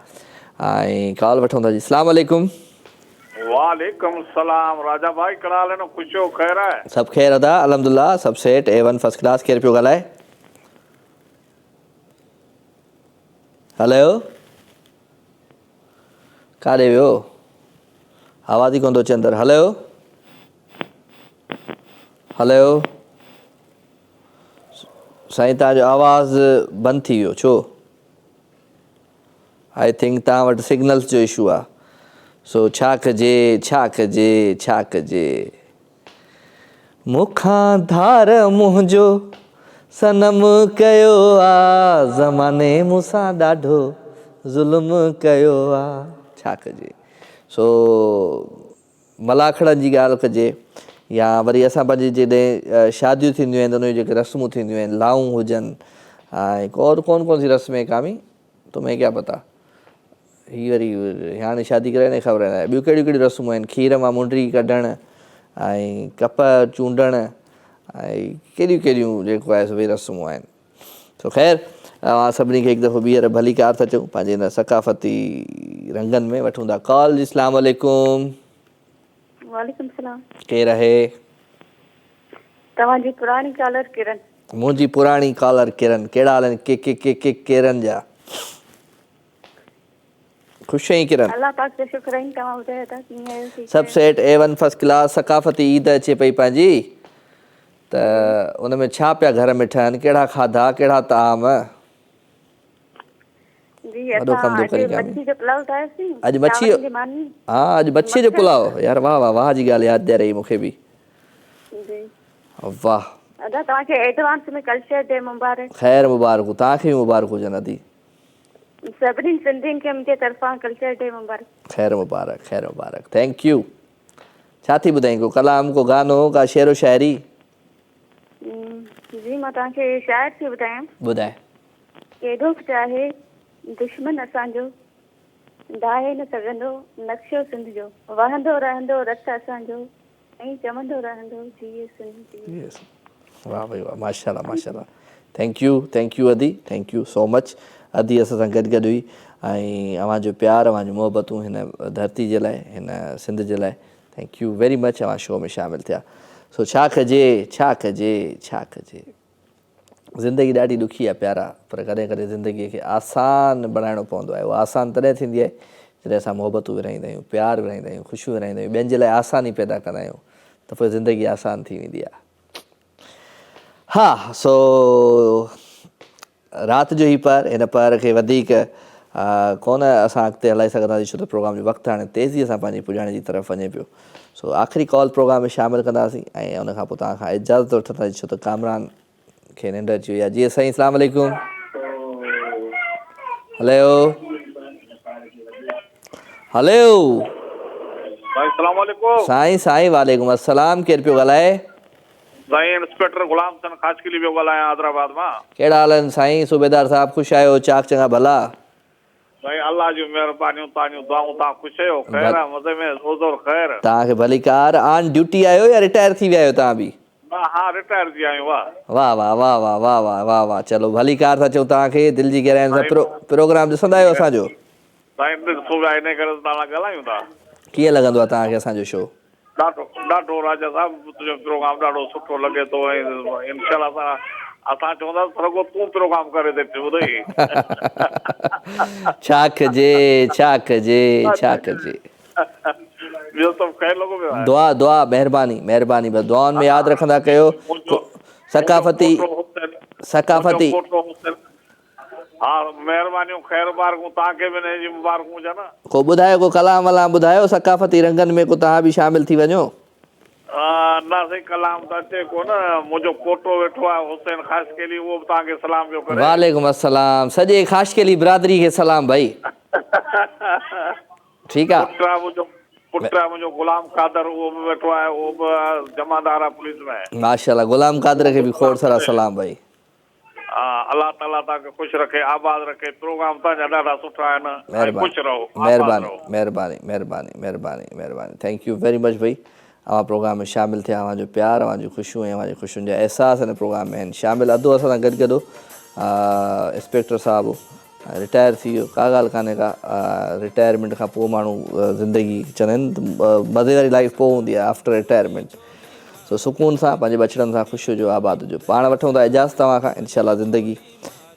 ऐं कॉल वठूं था जी। अस्सलाम वालेकुम। वालेकुम सलाम राजा भाई, कहिड़ा हाल आहिनि? ख़ुशि हो, ख़ैर आहे? सभु ख़ैर अदा अल्हम्दुलिल्लाह, सभु सेट A1 फर्स्ट क्लास। केरु पियो ॻाल्हाए? हलो, काॾे वियो? आवाज़ ई कोन थो अचे अंदरि। हलो हलो साईं, तव्हांजो आवाज़ बंदि थी वियो छो? आई थिंक तव्हां वटि सिग्नल्स जो इशू आहे। सो छा कजे मूंखां धार मुंहिंजो सनम कयो आहे, ज़माने मूंसां ॾाढो ज़ुल्म कयो आहे, छा कजे। सो मलाखड़नि जी ॻाल्हि कजे या वरी असां पंहिंजी जॾहिं शादियूं थींदियूं आहिनि त उन जूं जेके रस्मूं थींदियूं आहिनि, लाऊं हुजनि ऐं और कौन सी रस्म है कामी, तुम्हें क्या पता। हीअ वरी हाणे शादी करे न ख़बर आहे। ॿियूं कहिड़ियूं कहिड़ियूं रस्मूं आहिनि, खीर मां मुंडी कढणु ऐं कप चूंडणु ऐं केॾियूं केॾियूं जेको आहे सभई रस्मूं आहिनि। सो ख़ैरु, मां सभिनी खे हिकु दफ़ो ॿीहर भली कार था चऊं पंहिंजे हिन सकाफ़ती रंगनि में। वठूं था कॉल जी। अस्सलाम वालेकुम। वालेकुम सलाम। केरु आहे? तव्हांजी पुराणी कॉलर किरण। मुंहिंजी पुराणी कॉलर किरण। कहिड़ा हाल आहिनि के किरण जा? ख़ुशि आहीं किरण? अल्लाह पाक जो शुक्र आहे। तव्हां ॿुधायो था कीअं आहियो? सभु सेट A1 फर्स्ट क्लास। सकाफ़ती ईद अचे पई पंहिंजी, त उन में छा पिया घर में ठहनि, कहिड़ा खाधा, कहिड़ा ताम? वॾो कमु थो करे मच्छी जो पुलाव ठाहियोसीं। अॼु मच्छी? हा, अॼु मच्छी जो पुलाव। यार वाह वाह वाह जी ॻाल्हि यादि ॾियारे रही मूंखे बि। वाह, अदा तव्हांखे एडवांस में कल्चर डे मुबारक। ख़ैर मुबारक, तव्हांखे बि मुबारक हुजनि अदी। सभिनी सिंधियुनि खे मुंहिंजे तरफ़ां कल्चर डे मुबारक। ख़ैर मुबारक, ख़ैर मुबारक, थैंक यू। छा थी ॿुधाईं, को कलाम, को गानो, का शेरो शाइरी? जी मां तव्हांखे शाइर थी ॿुधायां। ॿुधाए। केॾो बि चाहे दुश्मन असांजो, डाहे न सघंदो नक्शो सिंध जो, वहंदो रहंदो रत असांजो ऐं चवंदो रहंदो जीए सिंध। वाह भाई वाह, माशाल्लाह माशाल्लाह, थैंक यू अदी, थैंक यू सो मच। अदी असां सां गॾु हुई ऐं अव्हांजो प्यार, अव्हांजूं मोहबतूं हिन धरती जे लाइ, हिन सिंध जे लाइ, थैंक यू वेरी मच। अव्हां शो में शामिलु थिया। सो छा कजे। ज़िंदगी ॾाढी ॾुखी आहे प्यारा, पर कॾहिं कॾहिं ज़िंदगीअ खे आसान बणाइणो पवंदो आहे। उहा आसान तॾहिं थींदी आहे जॾहिं असां मोहबतूं विरहाईंदा आहियूं, प्यार विरहाईंदा आहियूं, ख़ुशियूं विरहाईंदा आहियूं, ॿियनि जे लाइ आसानी पैदा कंदा आहियूं, त पोइ ज़िंदगी आसान थी वेंदी आहे। हा, सो राति जो ई पर हिन पर खे वधीक कोन असां अॻिते हलाए सघंदासीं, छो त प्रोग्राम जो वक़्तु हाणे तेज़ीअ सां पंहिंजी पुॼाइण जी तरफ़ वञे पियो। सो आख़िरी कॉल प्रोग्राम में शामिलु कंदासीं ऐं उनखां पोइ तव्हां खां इजाज़त वठंदासीं, छो त कामरान खे निंड अची वई आहे। जी साईं, अस्सलाम वालेकुम। हलो साईं वालेकुम अस्सलाम। केरु पियो ॻाल्हाए? साईं इंस्पेक्टर गुलाम चंद ख़ासकिली पियो ॻाल्हायां हैदराबाद मां। कहिड़ा हाल आहिनि साईं? सूबेदार साहब ख़ुशि आहियो? चाक चङा भला? साईं अल्लाह जी महिरबानियूं, तव्हांजूं दुआऊं, तव्हां ख़ुशि आहियो? ख़ैर आहे, मज़े में, ज़ोर ख़ैर। तव्हांखे भली कार। ऑन ड्यूटी आहियो या रिटायर थी विया आहियो तव्हां बि? हा, रिटायर थी विया आहियूं। वाह वाह वाह वाह वाह वाह वाह वाह वाह, चलो भली कार था चऊं तव्हांखे। दिलि जी गहराइनि सां प्रोग्राम ॾिसंदा आहियो असांजो? साईं ॾिसो इन करे तव्हां ॻाल्हायूं था। कीअं लॻंदो आहे तव्हांखे असांजो शो? ॾाढो ॾाढो राजा साहब तुंहिंजो प्रोग्राम ॾाढो सुठो लॻे थो ऐं इंशाल्लाह असां चवंदासीं रुॻो तूं प्रोग्राम करे थी ॿुधाई। छा कजे छा कजे छा कजे। ॿियो सभु ख़ैरु लॻो पियो आहे? दुआ दुआ महिरबानी महिरबानी बस दुआनि में यादि रखंदा कयो। सकाफ़ती सकाफ़ती हा महिरबानियूं ख़ैर मुबारकूं तव्हांखे बि हिन जी मुबारकूं हुजनि न। को ॿुधायो को कलाम वलाम ॿुधायो सकाफ़ती रंगनि में को तव्हां बि शामिल थी वञो। न साईं कलाम त अचे कोन मुंहिंजो पोटो वेठो आहे हुसैन ख़ासकेली उहो बि तव्हांखे सलाम पियो करे। वालेकुम अस्सलाम सॼे ख़ासकेली बिरादरी खे सलाम भाई। ठीकु आहे पुटु आहे मुंहिंजो गुलाम कादर उहो बि वेठो आहे उहो बि जमादार आहे पुलिस में। माशाल्लाह गुलाम कादर खे बि खोड़ सारा सलाम भाई। अल्लाह ताला तव्हांखे ख़ुशि रखे आबाद रखे प्रोग्राम तव्हांजा ॾाढा सुठा आहिनि ख़ुशि रहो महिरबानी महिरबानी महिरबानी महिरबानी महिरबानी थैंक यू वेरी मच भाई। अवां प्रोग्राम में शामिल थिया अवां जो प्यार अवां जूं ख़ुशियूं ऐं अवां जी ख़ुशियुनि जा अहसास हिन प्रोग्राम में आहिनि शामिल। अधु असां सां गॾु इंस्पेक्टर साहिबु रिटायर थी वियो का ॻाल्हि कान्हे का रिटायरमेंट खां पोइ माण्हू ज़िंदगी चवंदा आहिनि मज़ेदारी लाइफ पोइ हूंदी आहे आफ्टर रिटायरमेंट। सो सुकून सां पंहिंजे बचड़नि सां ख़ुशि हुजो आबाद हुजो। पाण वठूं था इजाज़त तव्हां खां इनशाला ज़िंदगी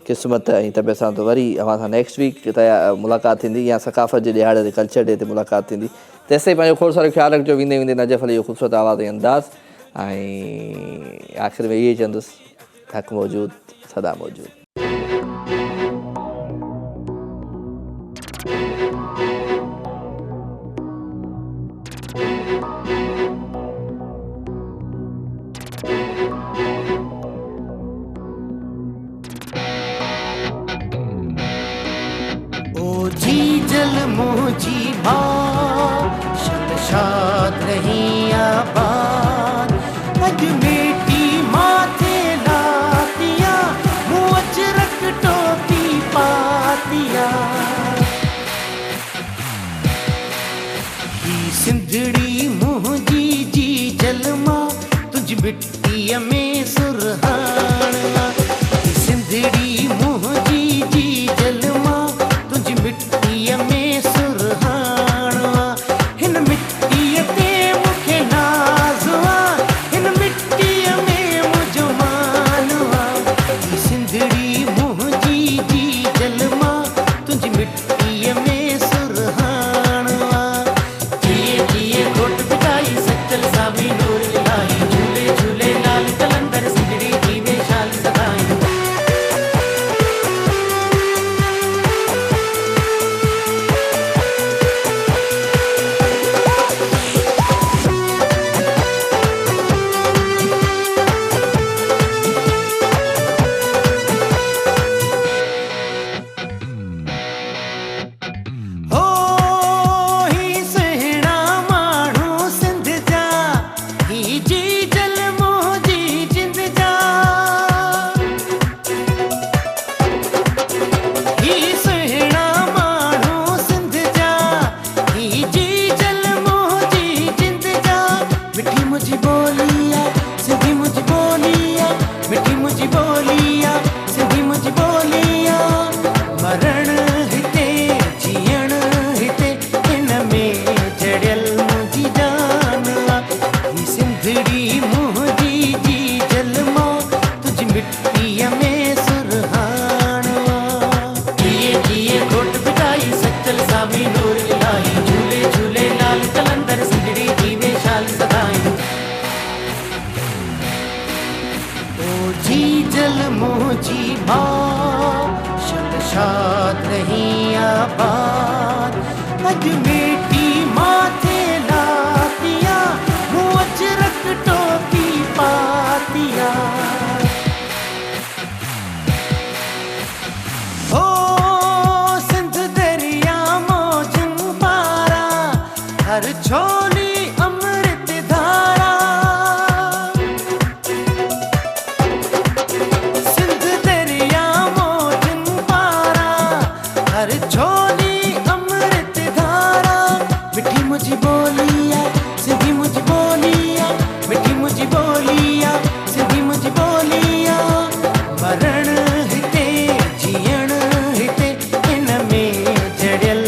क़िस्मत ऐं तबियत सां त वरी अवां सां नेक्स्ट वीक मुलाक़ात थींदी या सकाफ़त जे ॾियारे ते कल्चर डे ते मुलाक़ात थींदी। तेसिताईं पंहिंजो खोड़ सारो ख़्यालु रखिजो। वेंदे वेंदे नजफ़ अली जो ख़ूबसूरत आवाज़ ऐं अंदाज़ ऐं आख़िर में इहे चवंदुसि हक़ मौजूद सदा मौजूद। मोजी शाद रही आबाद अज बेटी माथे लातिया मुँह रख टोपी पातिया ही सिंधड़ी मुंहिंजी जी जलमा तुझ मिट्टीअ में सुरहाना ही सिंधड़ी मुंहिंजी जी जलमा तुझ मिट्टीअ में सुरहाना हिन मिट्टीअ ते मूंखे नाज़वा हिन मिट्टीअ में मुंहिंजो मानवा ही सिंधड़ी मुंहिंजी जी जलमा तुझ मिट्टीअ में सुरहाना जिए जिए घोट पिटाई सचल सावी नूर इलाही झूले झूले लाल कलंदर सिंधड़ी जी में शाल सदाई शाद रही आबाद अज बेटी माथे लातिया मुँह रख टोपी पातिया हो सिंध दरिया मौजन पारा हर छोली अमृत धारा सिंध दरिया मौजन पारा हर छोली अमृत धारा मिठी मुझी बोलिया सिंधी मुझी बोलिया मिठी मुझी बोलिया सिंधी मुझी बोलिया मरण हिते जीअण हिते इन में जड़ियल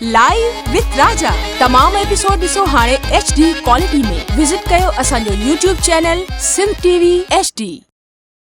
लाइव विद राजा तमाम एपिसोड ॾिसो हाणे HD क्वालिटी में। विजिट कयो असांजो YouTube channel Sindh TV HD।